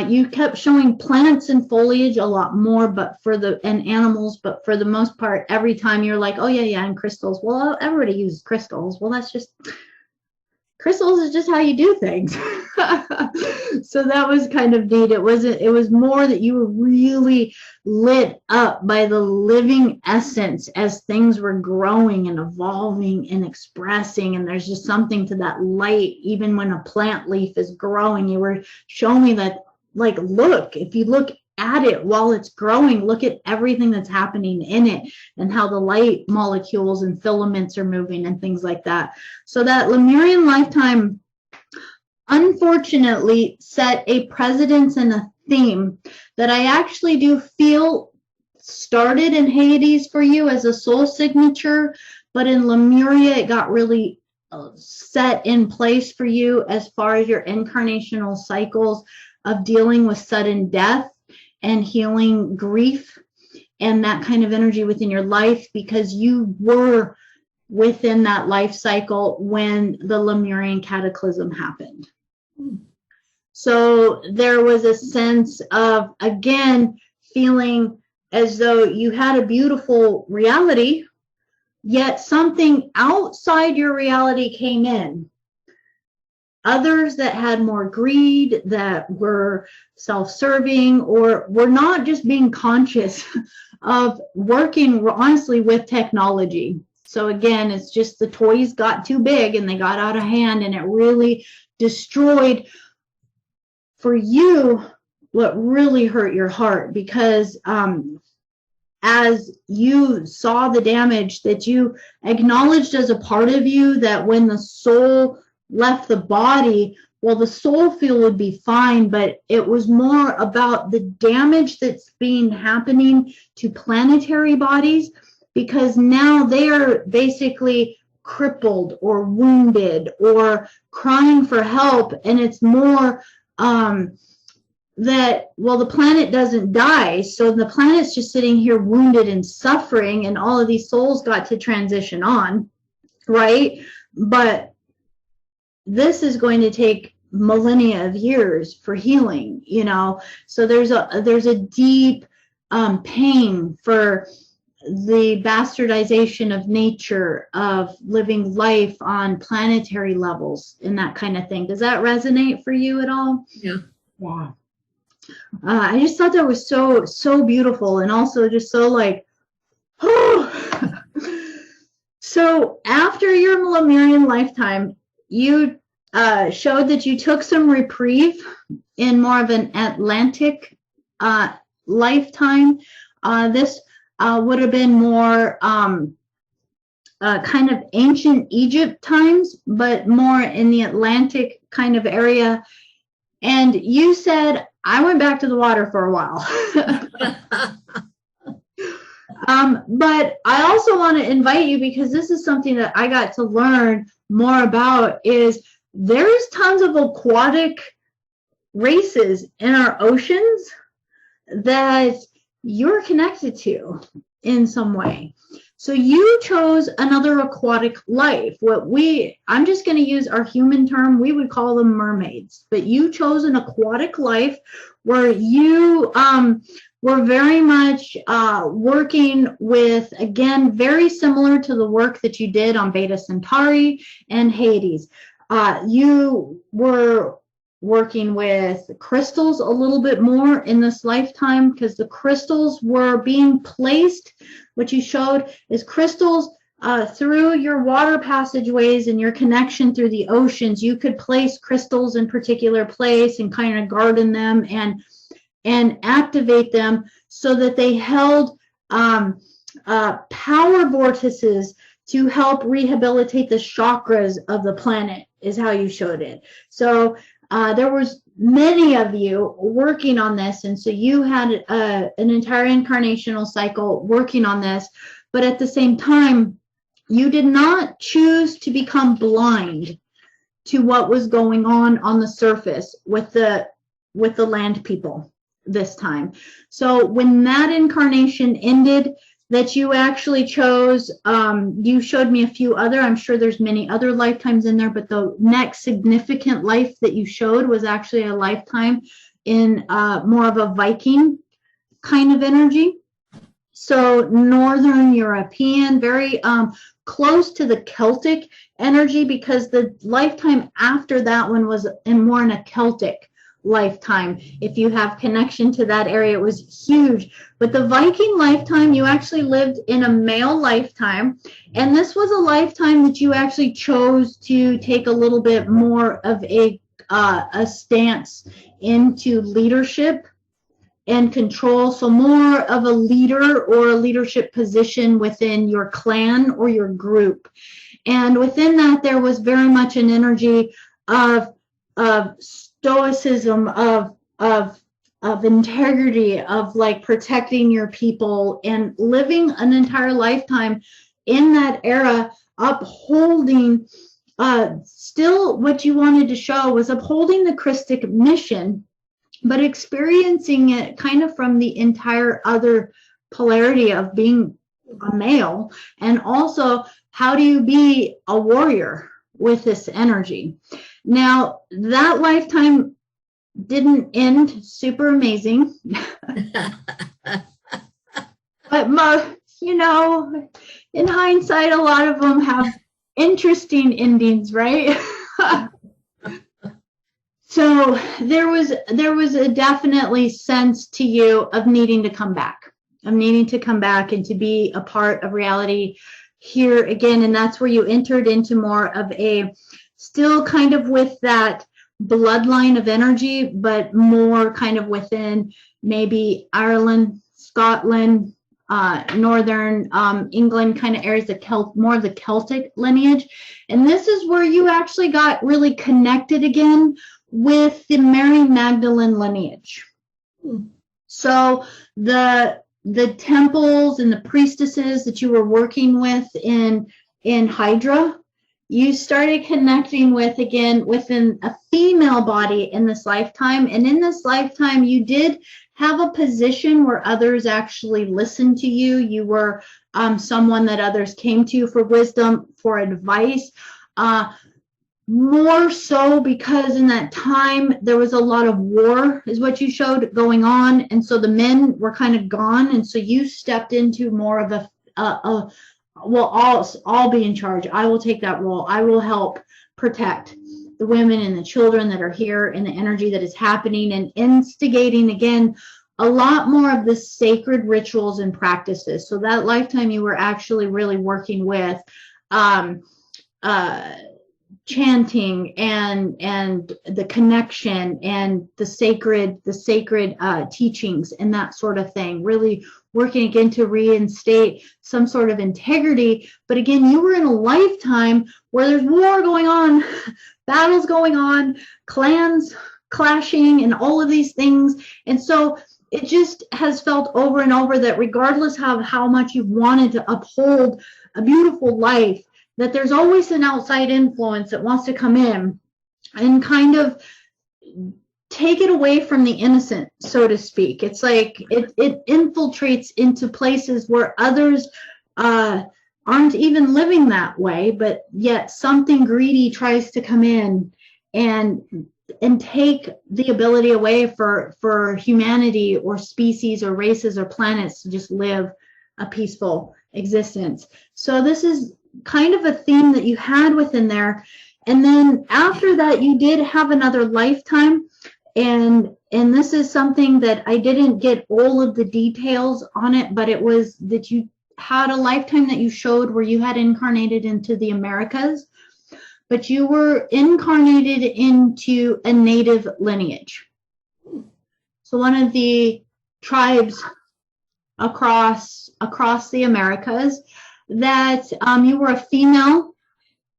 You kept showing plants and foliage a lot more, and animals, but for the most part, every time you're like, oh yeah, and crystals. Well, everybody uses crystals. Well, crystals is just how you do things. So that was kind of neat. It was more that you were really lit up by the living essence as things were growing and evolving and expressing. And there's just something to that light, even when a plant leaf is growing. You were showing me that, like, look, if you look at it while it's growing, look at everything that's happening in it and how the light molecules and filaments are moving and things like that. So that Lemurian lifetime unfortunately set a precedence and a theme that I actually do feel started in Hades for you as a soul signature, but in Lemuria it got really set in place for you as far as your incarnational cycles of dealing with sudden death and healing grief and that kind of energy within your life, because you were within that life cycle when the Lemurian cataclysm happened. So there was a sense of, again, feeling as though you had a beautiful reality, yet something outside your reality came in. Others that had more greed, that were self-serving, or were not just being conscious of working honestly with technology. So again, it's just the toys got too big and they got out of hand, and it really destroyed for you what really hurt your heart, because as you saw the damage, that you acknowledged as a part of you that when the soul left the body, well, the soul field would be fine, but it was more about the damage that's happening to planetary bodies, because now they are basically crippled or wounded or crying for help. And it's more that, well, the planet doesn't die, so the planet's just sitting here wounded and suffering, and all of these souls got to transition on, right? But this is going to take millennia of years for healing, you know. So there's a deep pain for the bastardization of nature, of living life on planetary levels and that kind of thing. Does that resonate for you at all? Yeah. Wow. I just thought that was so beautiful, and also just so like, oh. So after your Lemurian lifetime, you showed that you took some reprieve in more of an Atlantic lifetime. This would have been more kind of ancient Egypt times, but more in the Atlantic kind of area. And you said, I went back to the water for a while. But I also want to invite you, because this is something that I got to learn more about, is there's tons of aquatic races in our oceans that you're connected to in some way. So you chose another aquatic life. I'm just going to use our human term, we would call them mermaids, but you chose an aquatic life where you were very much working with, again, very similar to the work that you did on Beta Centauri and Hades. You were working with crystals a little bit more in this lifetime, because the crystals were being placed. What you showed is crystals through your water passageways and your connection through the oceans. You could place crystals in particular place and kind of garden them and activate them so that they held power vortices to help rehabilitate the chakras of the planet, is how you showed it. So there was many of you working on this, and so you had an entire incarnational cycle working on this, but at the same time, you did not choose to become blind to what was going on the surface with the land people this time. So when that incarnation ended, that you actually chose, you showed me a few other, I'm sure there's many other lifetimes in there, but the next significant life that you showed was actually a lifetime in more of a Viking kind of energy. So Northern European, very close to the Celtic energy, because the lifetime after that one was more in a Celtic lifetime. If you have connection to that area, it was huge. But the Viking lifetime, you actually lived in a male lifetime, and this was a lifetime that you actually chose to take a little bit more of a stance into leadership and control. So more of a leader or a leadership position within your clan or your group. And within that, there was very much an energy of stoicism, of integrity, of like protecting your people and living an entire lifetime in that era, upholding, still what you wanted to show was upholding the Christic mission, but experiencing it kind of from the entire other polarity of being a male, and also how do you be a warrior with this energy. Now, that lifetime didn't end super amazing. But, you know, in hindsight, a lot of them have interesting endings, right? So there was a definitely sense to you of needing to come back, and to be a part of reality here again. And that's where you entered into more of a, still kind of with that bloodline of energy, but more kind of within maybe Ireland, Scotland, northern England kind of areas, more of the Celtic lineage. And this is where you actually got really connected again with the Mary Magdalene lineage. So the temples and the priestesses that you were working with in Hydra, you started connecting with again within a female body in this lifetime. And in this lifetime, you did have a position where others actually listened to you. You were someone that others came to for wisdom, for advice. More so because in that time there was a lot of war, is what you showed, going on, and so the men were kind of gone, and so you stepped into more of I'll be in charge. I will take that role. I will help protect the women and the children that are here, and the energy that is happening, and instigating again a lot more of the sacred rituals and practices. So that lifetime you were actually really working with chanting and the connection and the sacred teachings and that sort of thing, really working again to reinstate some sort of integrity. But again, you were in a lifetime where there's war going on, battles going on, clans clashing, and all of these things. And so it just has felt over and over that regardless of how much you've wanted to uphold a beautiful life, that there's always an outside influence that wants to come in and kind of take it away from the innocent, so to speak. It's like it infiltrates into places where others aren't even living that way, but yet something greedy tries to come in and take the ability away for humanity or species or races or planets to just live a peaceful existence. So this is kind of a theme that you had within there. And then after that, you did have another lifetime. And this is something that I didn't get all of the details on it, but it was that you had a lifetime that you showed where you had incarnated into the Americas, but you were incarnated into a native lineage. So one of the tribes across the Americas, that you were a female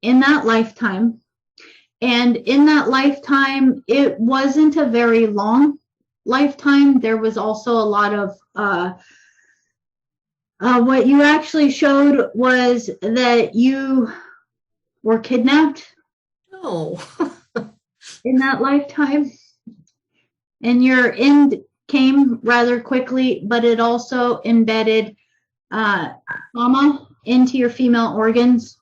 in that lifetime. And in that lifetime, it wasn't a very long lifetime. There was also a lot of what you actually showed was that you were kidnapped. Oh. In that lifetime. And your end came rather quickly, but it also embedded trauma into your female organs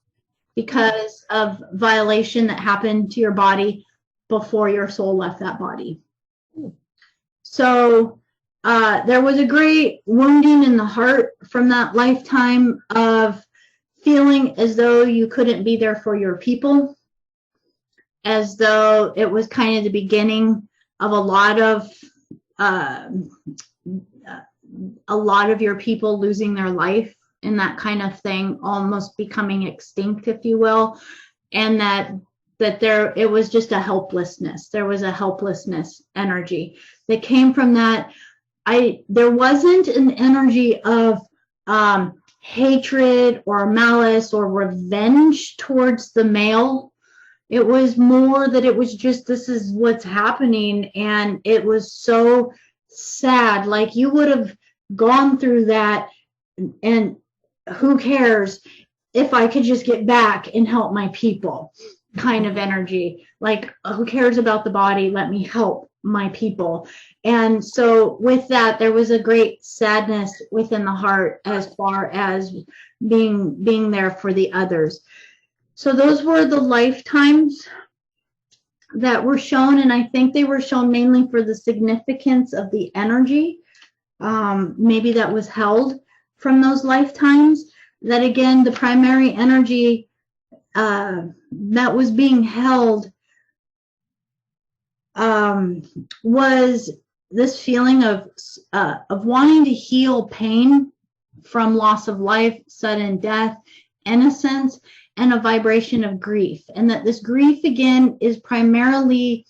because of violation that happened to your body before your soul left that body. So there was a great wounding in the heart from that lifetime of feeling as though you couldn't be there for your people, as though it was kind of the beginning of a lot of your people losing their life and that kind of thing, almost becoming extinct, if you will, and that there, it was just a helplessness. There was a helplessness energy that came from that. There wasn't an energy of hatred or malice or revenge towards the male. It was more that it was just, this is what's happening, and it was so sad. Like, you would have gone through that, and who cares if I could just get back and help my people kind of energy. Like, who cares about the body? Let me help my people. And so with that, there was a great sadness within the heart as far as being there for the others. So those were the lifetimes that were shown, and I think they were shown mainly for the significance of the energy maybe that was held from those lifetimes. That again, the primary energy that was being held was this feeling of wanting to heal pain from loss of life, sudden death, innocence, and a vibration of grief. And that this grief again is primarily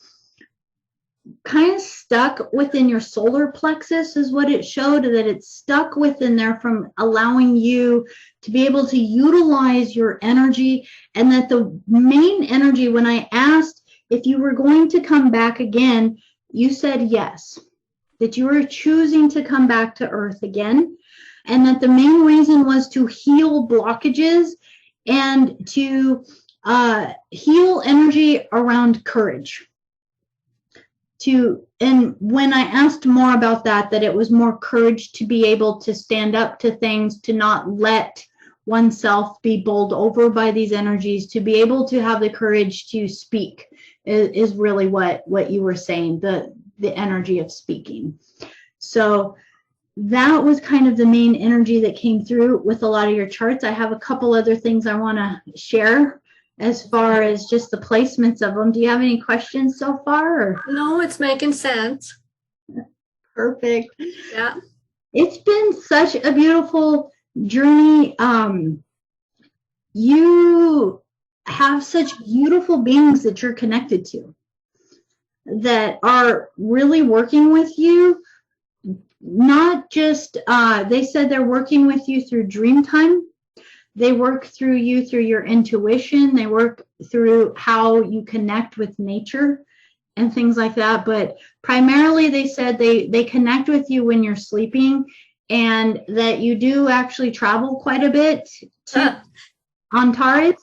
kind of stuck within your solar plexus is what it showed, that it's stuck within there from allowing you to be able to utilize your energy. And that the main energy, when I asked if you were going to come back again, you said yes, that you were choosing to come back to Earth again, and that the main reason was to heal blockages and to heal energy around courage. And when I asked more about that, that it was more courage to be able to stand up to things, to not let oneself be bowled over by these energies, to be able to have the courage to speak is really what you were saying, the energy of speaking. So that was kind of the main energy that came through with a lot of your charts. I have a couple other things I want to share as far as just the placements of them. Do you have any questions so far? Or? No, it's making sense. Perfect. Yeah. It's been such a beautiful journey. You have such beautiful beings that you're connected to that are really working with you. Not just, they said they're working with you through dream time. They work through you through your intuition. They work through how you connect with nature and things like that. But primarily they said they connect with you when you're sleeping, and that you do actually travel quite a bit to Antares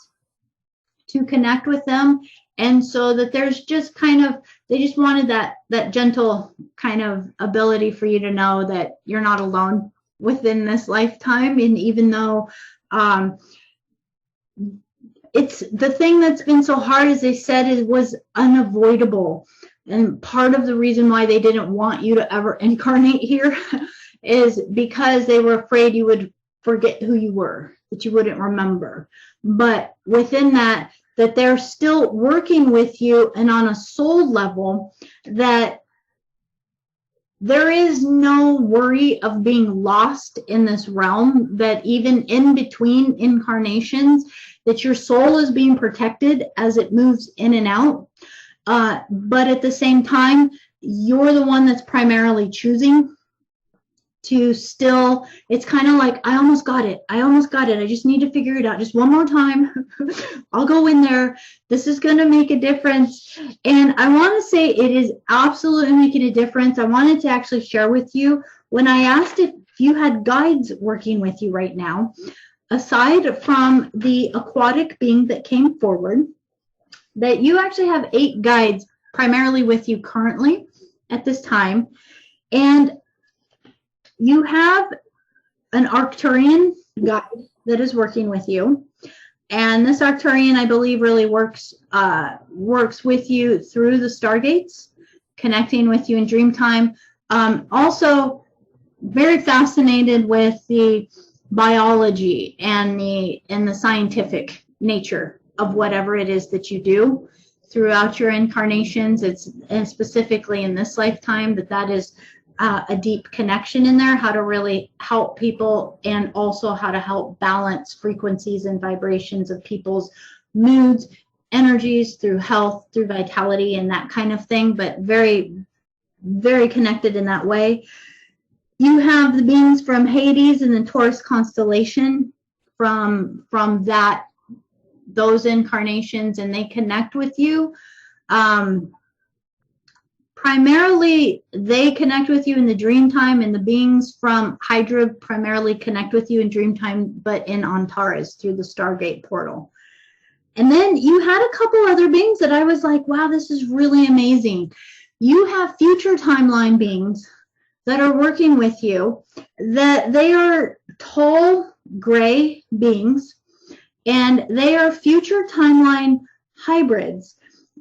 to connect with them. And so that there's just kind of, they just wanted that gentle kind of ability for you to know that you're not alone within this lifetime. And even though it's the thing that's been so hard, as they said, was unavoidable. And part of the reason why they didn't want you to ever incarnate here is because they were afraid you would forget who you were, that you wouldn't remember. But within that they're still working with you, and on a soul level, that there is no worry of being lost in this realm, that even in between incarnations, that your soul is being protected as it moves in and out. But at the same time, you're the one that's primarily choosing to still, it's kind of like, I almost got it. I just need to figure it out just one more time. I'll go in there. This is going to make a difference. And I want to say it is absolutely making a difference. I wanted to actually share with you, when I asked if you had guides working with you right now, aside from the aquatic being that came forward, that you actually have 8 guides primarily with you currently at this time. And you have an Arcturian guide that is working with you. And this Arcturian, I believe, really works with you through the Stargates, connecting with you in dream time. Also, very fascinated with the biology and the scientific nature of whatever it is that you do throughout your incarnations. And specifically in this lifetime, that is a deep connection in there, how to really help people, and also how to help balance frequencies and vibrations of people's moods, energies, through health, through vitality, and that kind of thing, but very, very connected in that way. You have the beings from Hades and the Taurus constellation from those incarnations, and they connect with you. Primarily, they connect with you in the dream time, and the beings from Hydra primarily connect with you in dream time, but in Antares through the Stargate portal. And then you had a couple other beings that I was like, wow, this is really amazing. You have future timeline beings that are working with you, that they are tall, gray beings, and they are future timeline hybrids.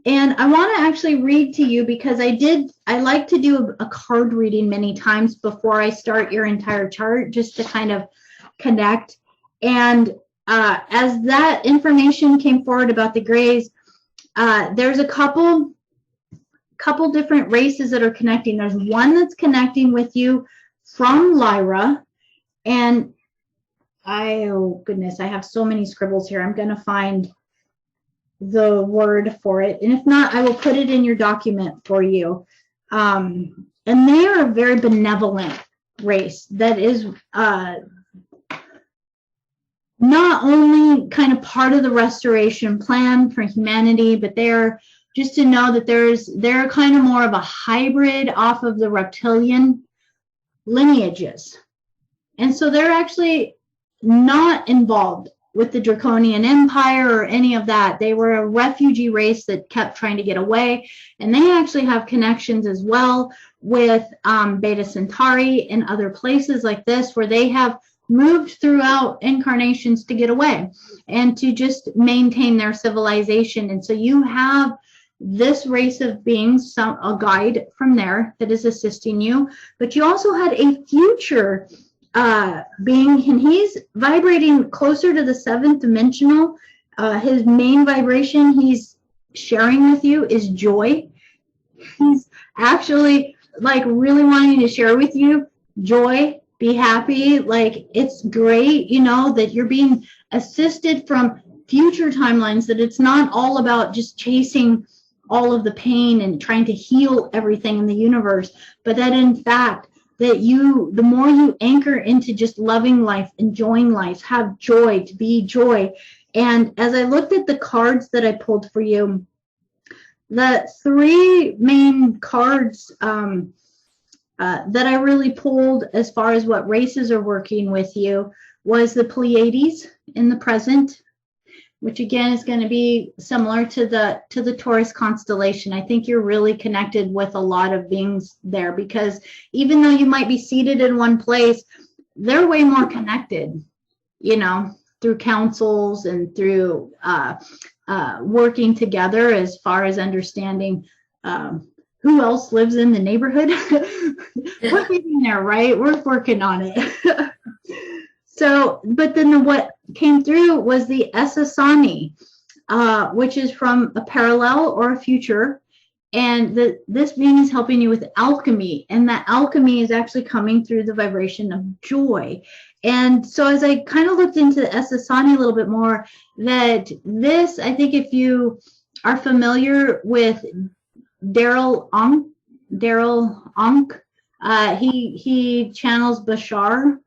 And I want to actually read to you, because I like to do a card reading many times before I start your entire chart, just to kind of connect. And as that information came forward about the Greys, there's a couple different races that are connecting. There's one that's connecting with you from Lyra, and oh goodness, I have so many scribbles here. I'm going to find the word for it, and if not, I will put it in your document for you. And they are a very benevolent race that is not only kind of part of the restoration plan for humanity, but they're just to know that they're kind of more of a hybrid off of the reptilian lineages. And so they're actually not involved with the Draconian Empire or any of that. They were a refugee race that kept trying to get away. And they actually have connections as well with Beta Centauri and other places like this where they have moved throughout incarnations to get away and to just maintain their civilization. And so you have this race of beings, a guide from there that is assisting you, but you also had a future being, and he's vibrating closer to the 7th dimensional. His main vibration he's sharing with you is joy. He's actually like really wanting to share with you joy, be happy, like it's great, you know, that you're being assisted from future timelines, that it's not all about just chasing all of the pain and trying to heal everything in the universe, but that in fact, that you, the more you anchor into just loving life, enjoying life, have joy, to be joy. And as I looked at the cards that I pulled for you, the 3 main cards that I really pulled as far as what races are working with you was the Pleiades in the present, which again is going to be similar to the Taurus constellation. I think you're really connected with a lot of beings there, because even though you might be seated in one place, they're way more connected, you know, through councils and through working together as far as understanding who else lives in the neighborhood. We're getting there, right? We're working on it. So, but then what came through was the Essassani, which is from a parallel or a future. And this being is helping you with alchemy. And that alchemy is actually coming through the vibration of joy. And so as I kind of looked into the Essassani a little bit more, that this, I think if you are familiar with Daryl Ankh, he channels Bashar.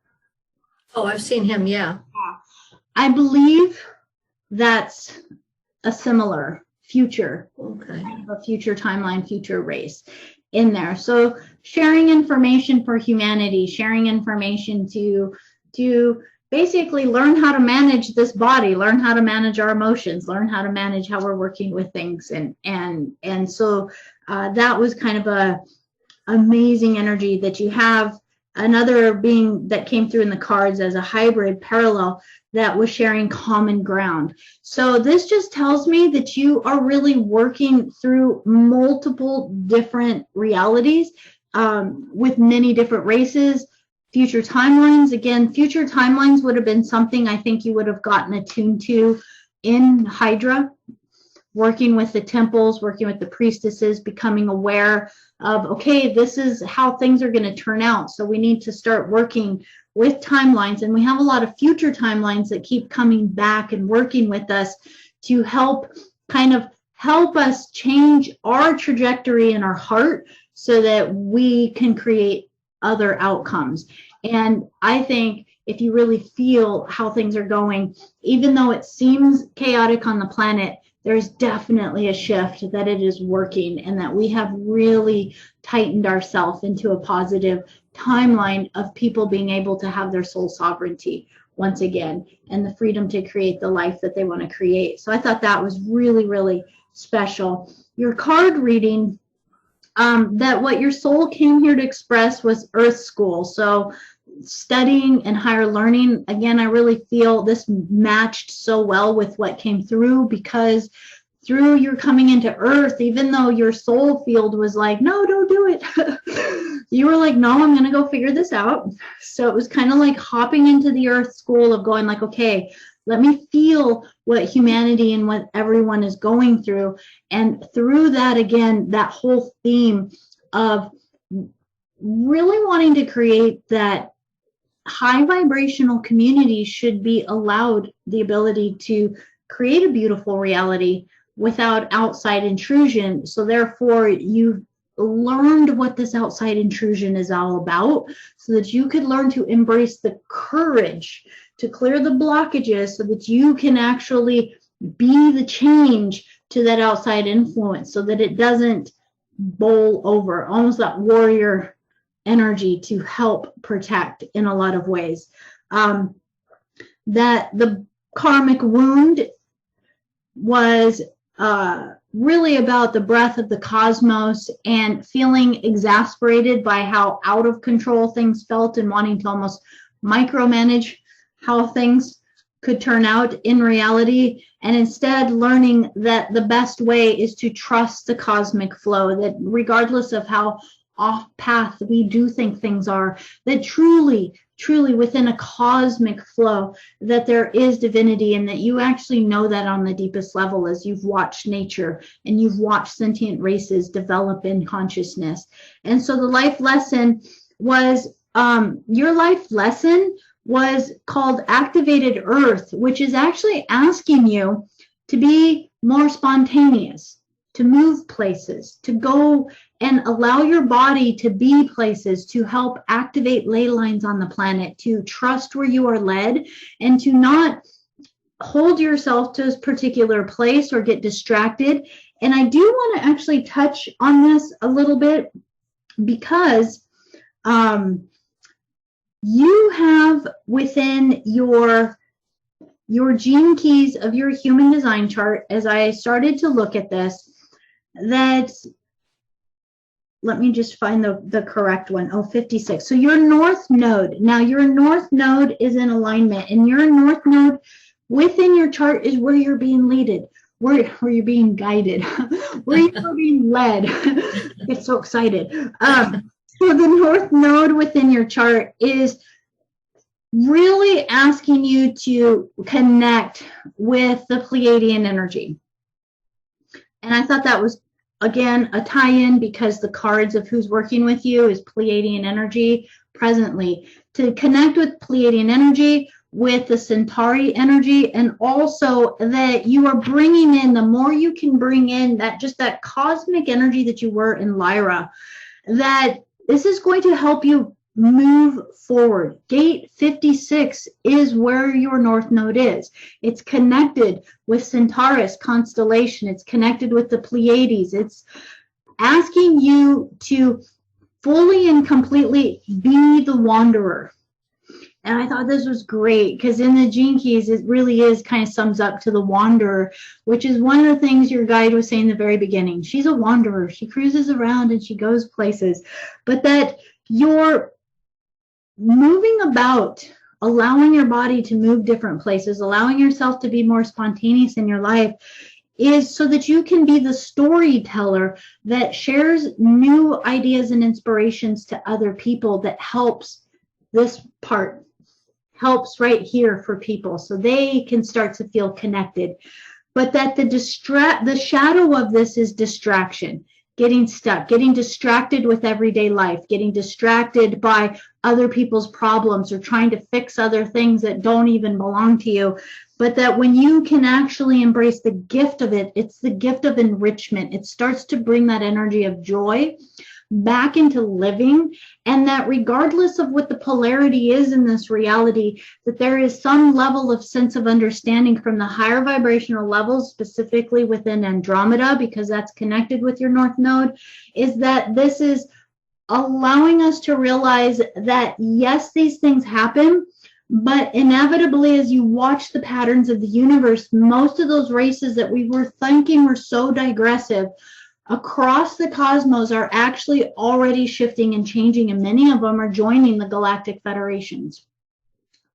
Oh, I've seen him, yeah. I believe that's a similar future, Okay. a future timeline, future race in there. So sharing information for humanity, sharing information to basically learn how to manage this body, learn how to manage our emotions, learn how to manage how we're working with things. And so that was kind of a amazing energy that you have. Another being that came through in the cards as a hybrid parallel that was sharing common ground. So this just tells me that you are really working through multiple different realities with many different races, future timelines. Again, future timelines would have been something I think you would have gotten attuned to in Hydra, working with the temples, working with the priestesses, becoming aware of, okay, this is how things are going to turn out. So we need to start working with timelines. And we have a lot of future timelines that keep coming back and working with us to help us change our trajectory in our heart so that we can create other outcomes. And I think if you really feel how things are going, even though it seems chaotic on the planet, there's definitely a shift that it is working, and that we have really tightened ourselves into a positive timeline of people being able to have their soul sovereignty once again and the freedom to create the life that they want to create. So I thought that was really, really special. Your card reading, that what your soul came here to express was Earth School. So studying and higher learning, again, I really feel this matched so well with what came through, because through your coming into Earth, even though your soul field was like, no, don't do it, you were like, no, I'm going to go figure this out. So it was kind of like hopping into the Earth School of going like, okay, let me feel what humanity and what everyone is going through. And through that, again, that whole theme of really wanting to create that high vibrational community should be allowed the ability to create a beautiful reality without outside intrusion. So therefore, you learned what this outside intrusion is all about, so that you could learn to embrace the courage to clear the blockages, so that you can actually be the change to that outside influence, so that it doesn't bowl over, almost that warrior energy to help protect in a lot of ways. That the karmic wound was really about the breath of the cosmos and feeling exasperated by how out of control things felt and wanting to almost micromanage how things could turn out in reality, and instead learning that the best way is to trust the cosmic flow, that regardless of how off path we do think things are, that truly within a cosmic flow, that there is divinity, and that you actually know that on the deepest level as you've watched nature and you've watched sentient races develop in consciousness. And so the life lesson was, your life lesson was called Activated Earth, which is actually asking you to be more spontaneous, to move places, to go and allow your body to be places, to help activate ley lines on the planet, to trust where you are led, and to not hold yourself to a particular place or get distracted. And I do want to actually touch on this a little bit, because you have within your gene keys of your human design chart, as I started to look at this, that, let me just find the correct one. Oh, 56. So your north node. Now your north node is in alignment, and your north node within your chart is where you're being leaded, where you're being guided, where you're being led. Get so excited. So the north node within your chart is really asking you to connect with the Pleiadian energy. And I thought that was, again, a tie-in, because the cards of who's working with you is Pleiadian energy presently. To connect with Pleiadian energy, with the Centauri energy, and also that you are bringing in, the more you can bring in that, just that cosmic energy that you were in Lyra, that this is going to help you move forward. Gate 56 is where your north node is. It's connected with Centaurus constellation. It's connected with the Pleiades. It's asking you to fully and completely be the wanderer. And I thought this was great, because in the Gene Keys, it really is kind of sums up to the wanderer, which is one of the things your guide was saying in the very beginning. She's a wanderer. She cruises around and she goes places. But that you're moving about, allowing your body to move different places, allowing yourself to be more spontaneous in your life, is so that you can be the storyteller that shares new ideas and inspirations to other people, that helps this part, helps right here for people, so they can start to feel connected. But that the shadow of this is distraction, getting stuck, getting distracted with everyday life, getting distracted by other people's problems, or trying to fix other things that don't even belong to you. But that when you can actually embrace the gift of it, it's the gift of enrichment. It starts to bring that energy of joy back into living, and that regardless of what the polarity is in this reality, that there is some level of sense of understanding from the higher vibrational levels, specifically within Andromeda, because that's connected with your north node, is that this is allowing us to realize that yes, these things happen, but inevitably, as you watch the patterns of the universe, most of those races that we were thinking were so digressive across the cosmos are actually already shifting and changing, and many of them are joining the galactic federations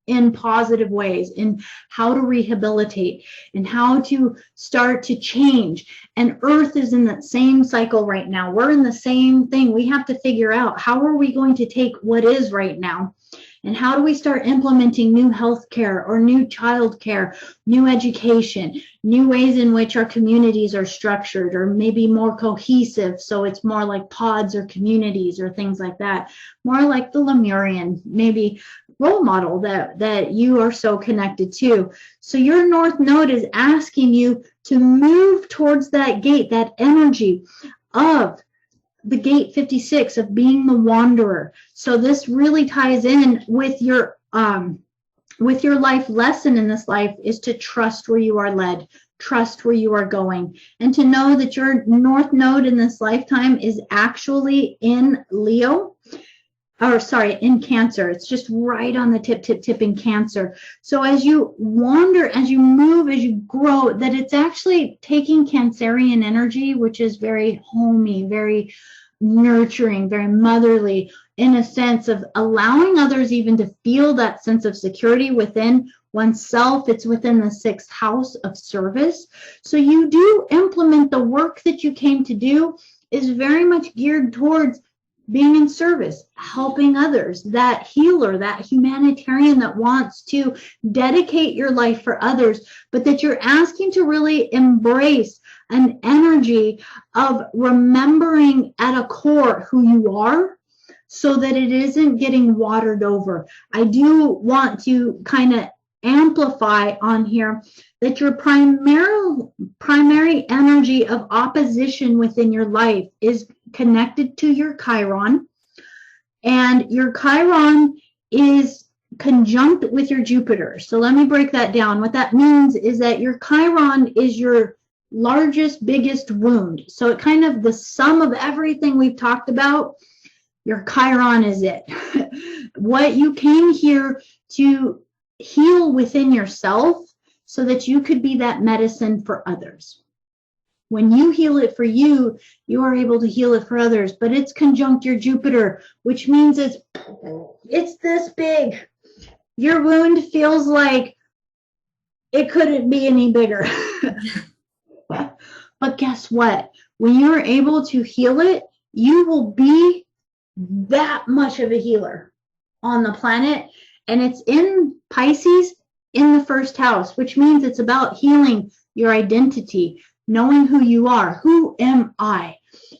in positive ways, in how to rehabilitate and how to start to change. And Earth is in that same cycle right now. We're in the same thing. We have to figure out, how are we going to take what is right now, and how do we start implementing new healthcare or new childcare, new education, new ways in which our communities are structured, or maybe more cohesive, so it's more like pods or communities or things like that, more like the Lemurian, maybe role model that you are so connected to. So your north node is asking you to move towards that gate, that energy of the gate 56 of being the wanderer. So this really ties in with your life lesson in this life, is to trust where you are led, trust where you are going, and to know that your North Node in this lifetime is actually in Leo, or sorry, in Cancer. It's just right on the tip in Cancer. So as you wander, as you move, as you grow, that it's actually taking Cancerian energy, which is very homey, very nurturing, very motherly, in a sense of allowing others even to feel that sense of security within oneself. It's within the 6th house of service. So you do implement the work that you came to do is very much geared towards being in service, helping others, that healer, that humanitarian that wants to dedicate your life for others, but that you're asking to really embrace an energy of remembering at a core who you are, so that it isn't getting watered over. I do want to kind of amplify on here that your primary energy of opposition within your life is connected to your Chiron, and your Chiron is conjunct with your Jupiter. So let me break that down. What that means is that your Chiron is your largest, biggest wound. So it kind of the sum of everything we've talked about, your Chiron is it. What you came here to heal within yourself so that you could be that medicine for others. When you heal it for you, you are able to heal it for others. But it's conjunct your Jupiter, which means it's this big. Your wound feels like it couldn't be any bigger. But guess what? When you're able to heal it, you will be that much of a healer on the planet. And it's in Pisces in the 1st house, which means it's about healing your identity, knowing who you are. Who am I?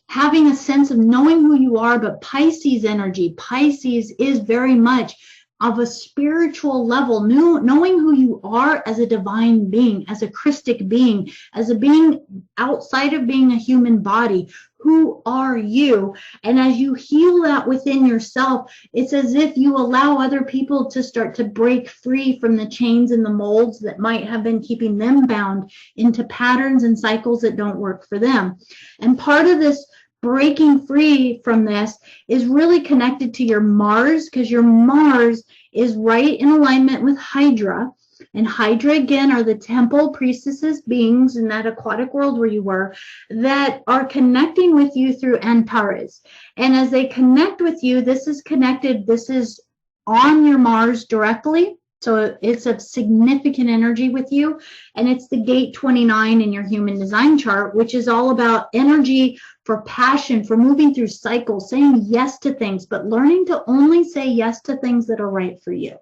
Having a sense of knowing who you are, but Pisces energy. Pisces is very much of a spiritual level, knowing who you are as a divine being, as a Christic being, as a being outside of being a human body. Who are you? And as you heal that within yourself, it's as if you allow other people to start to break free from the chains and the molds that might have been keeping them bound into patterns and cycles that don't work for them. And part of this breaking free from this is really connected to your Mars, because your Mars is right in alignment with Hydra. And Hydra, again, are the temple priestesses beings in that aquatic world where you were, that are connecting with you through Antares. And as they connect with you, this is connected, this is on your Mars directly. So it's a significant energy with you. And it's the gate 29 in your human design chart, which is all about energy for passion, for moving through cycles, saying yes to things, but learning to only say yes to things that are right for you.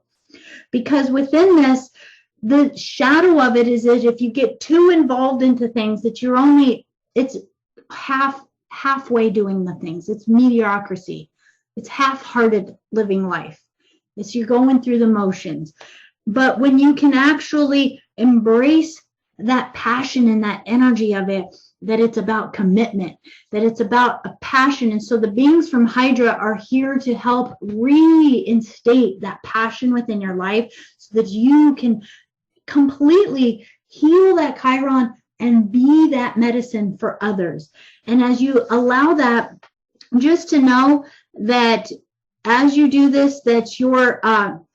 Because within this, the shadow of it is that if you get too involved into things, that you're only, it's halfway doing the things. It's mediocrity. It's half-hearted living life. It's you're going through the motions. But when you can actually embrace that passion and that energy of it, that it's about commitment, that it's about a passion. And so the beings from Hydra are here to help reinstate that passion within your life so that you can completely heal that Chiron and be that medicine for others. And as you allow that, just to know that as you do this, that your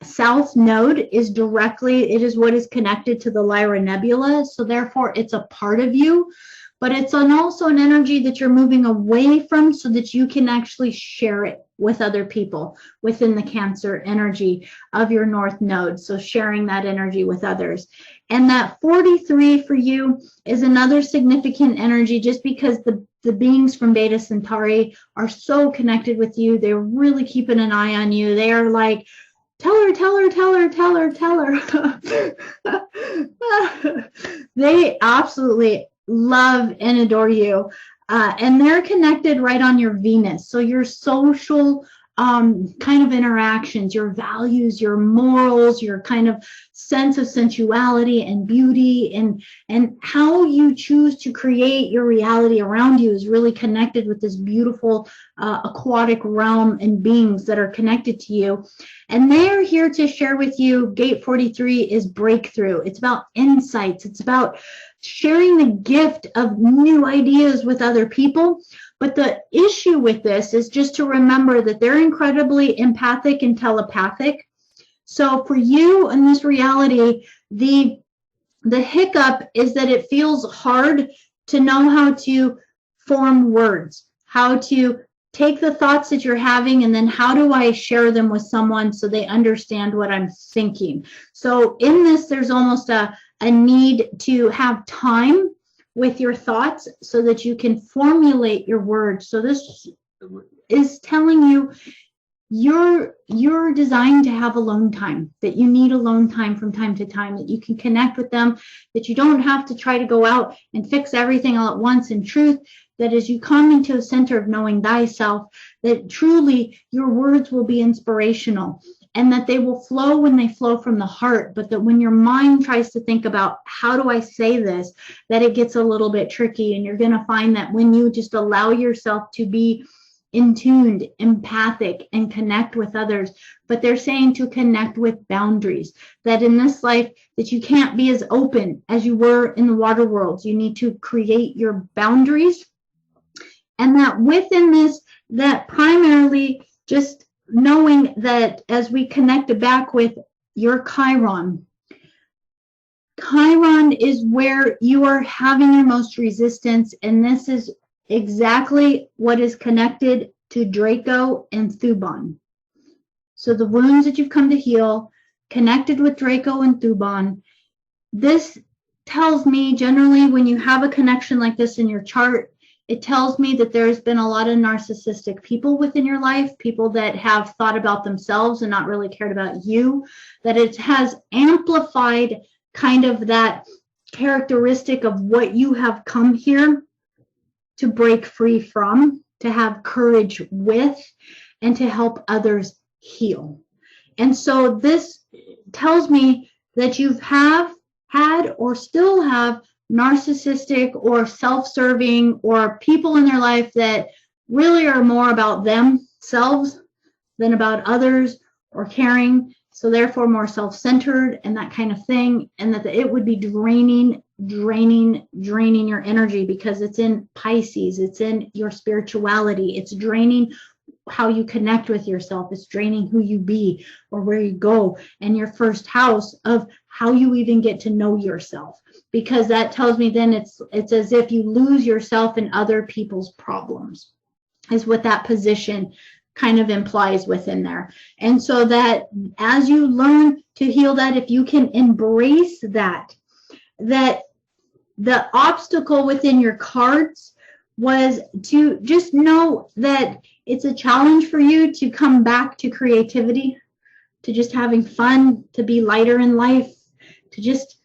south node is directly, it is what is connected to the Lyra Nebula. So therefore it's a part of you, but it's also an energy that you're moving away from so that you can actually share it with other people within the Cancer energy of your North Node. So sharing that energy with others. And that 43 for you is another significant energy, just because the beings from Beta Centauri are so connected with you. They're really keeping an eye on you. They are like, tell her, tell her, tell her, tell her, tell her. They absolutely love and adore you. And they're connected right on your Venus. So your social kind of interactions, your values, your morals, your kind of sense of sensuality and beauty, and how you choose to create your reality around you is really connected with this beautiful aquatic realm and beings that are connected to you. And they're here to share with you. Gate 43 is breakthrough. It's about insights. It's about sharing the gift of new ideas with other people. But the issue with this is just to remember that they're incredibly empathic and telepathic. So for you in this reality, the hiccup is that it feels hard to know how to form words, how to take the thoughts that you're having, and then how do I share them with someone so they understand what I'm thinking. So in this, there's almost a need to have time with your thoughts so that you can formulate your words. So this is telling you you're designed to have alone time, that you need alone time from time to time, that you can connect with them, that you don't have to try to go out and fix everything all at once. In truth, that as you come into a center of knowing thyself, that truly your words will be inspirational, and that they will flow when they flow from the heart, but that when your mind tries to think about how do I say this, that it gets a little bit tricky. And you're going to find that when you just allow yourself to be in tuned, empathic, and connect with others, but they're saying to connect with boundaries, that in this life that you can't be as open as you were in the water worlds. You need to create your boundaries, and that within this, that primarily just knowing that as we connect back with your Chiron is where you are having your most resistance, and this is exactly what is connected to Draco and Thuban. So the wounds that you've come to heal, connected with Draco and Thuban, this tells me generally when you have a connection like this in your chart, it tells me that there's been a lot of narcissistic people within your life, people that have thought about themselves and not really cared about you, that it has amplified kind of that characteristic of what you have come here to break free from, to have courage with, and to help others heal. And so this tells me that you have had or still have narcissistic or self-serving or people in their life that really are more about themselves than about others or caring, so therefore more self-centered and that kind of thing, and that it would be draining your energy because it's in Pisces, it's in your spirituality, it's draining how you connect with yourself, it's draining who you be or where you go, and your first house of how you even get to know yourself, because that tells me then it's as if you lose yourself in other people's problems, is what that position kind of implies within there. And so that as you learn to heal that, if you can embrace that the obstacle within your cards was to just know that it's a challenge for you to come back to creativity, to just having fun, to be lighter in life, to just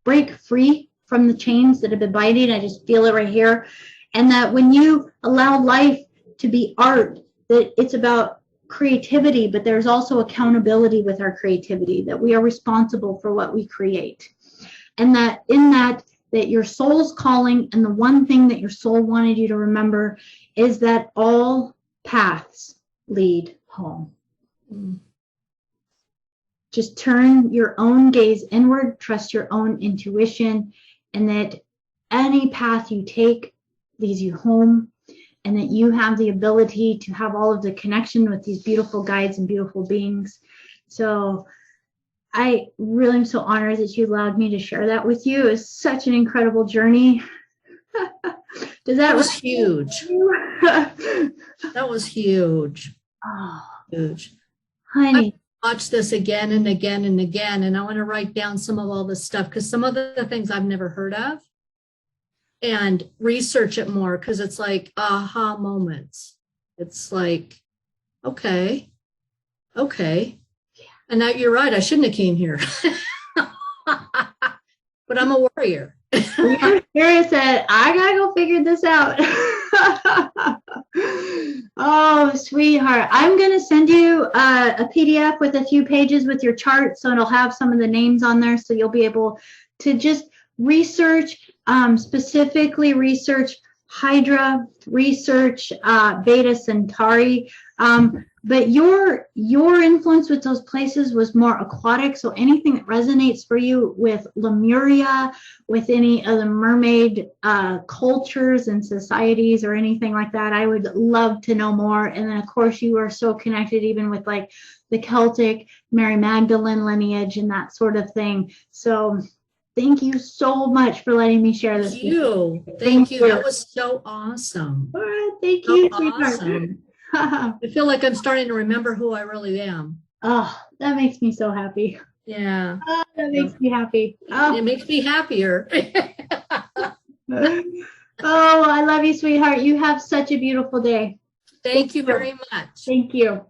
break free from the chains that have been biting. I just feel it right here. And that when you allow life to be art, that it's about creativity, but there's also accountability with our creativity, that we are responsible for what we create. And that in that your soul's calling, and the one thing that your soul wanted you to remember is that all paths lead home. Just turn your own gaze inward, trust your own intuition, and that any path you take leads you home, and that you have the ability to have all of the connection with these beautiful guides and beautiful beings. So I really am so honored that you allowed me to share that with you. It's such an incredible journey. That was huge. That was huge. Oh, Huge. honey. I watch this again and again and again, and I want to write down some of all this stuff, because some of the things I've never heard of, and research it more, because it's like aha moments. It's like, okay. And now you're right, I shouldn't have came here. But I'm a warrior. You're curious that I gotta go figure this out. Oh, sweetheart. I'm going to send you a PDF with a few pages with your charts, so it'll have some of the names on there, so you'll be able to just research, specifically research Hydra, research Beta Centauri. But your influence with those places was more aquatic. So anything that resonates for you with Lemuria, with any of the mermaid cultures and societies or anything like that, I would love to know more. And then of course you are so connected even with like the Celtic, Mary Magdalene lineage and that sort of thing. So thank you so much for letting me share this. Thank you. That was so awesome. All right, thank you. Awesome. I feel like I'm starting to remember who I really am. Oh, that makes me so happy. Yeah. Oh, that makes me happy. Oh. It makes me happier. Oh, I love you, sweetheart. You have such a beautiful day. Thank you very much. Thank you.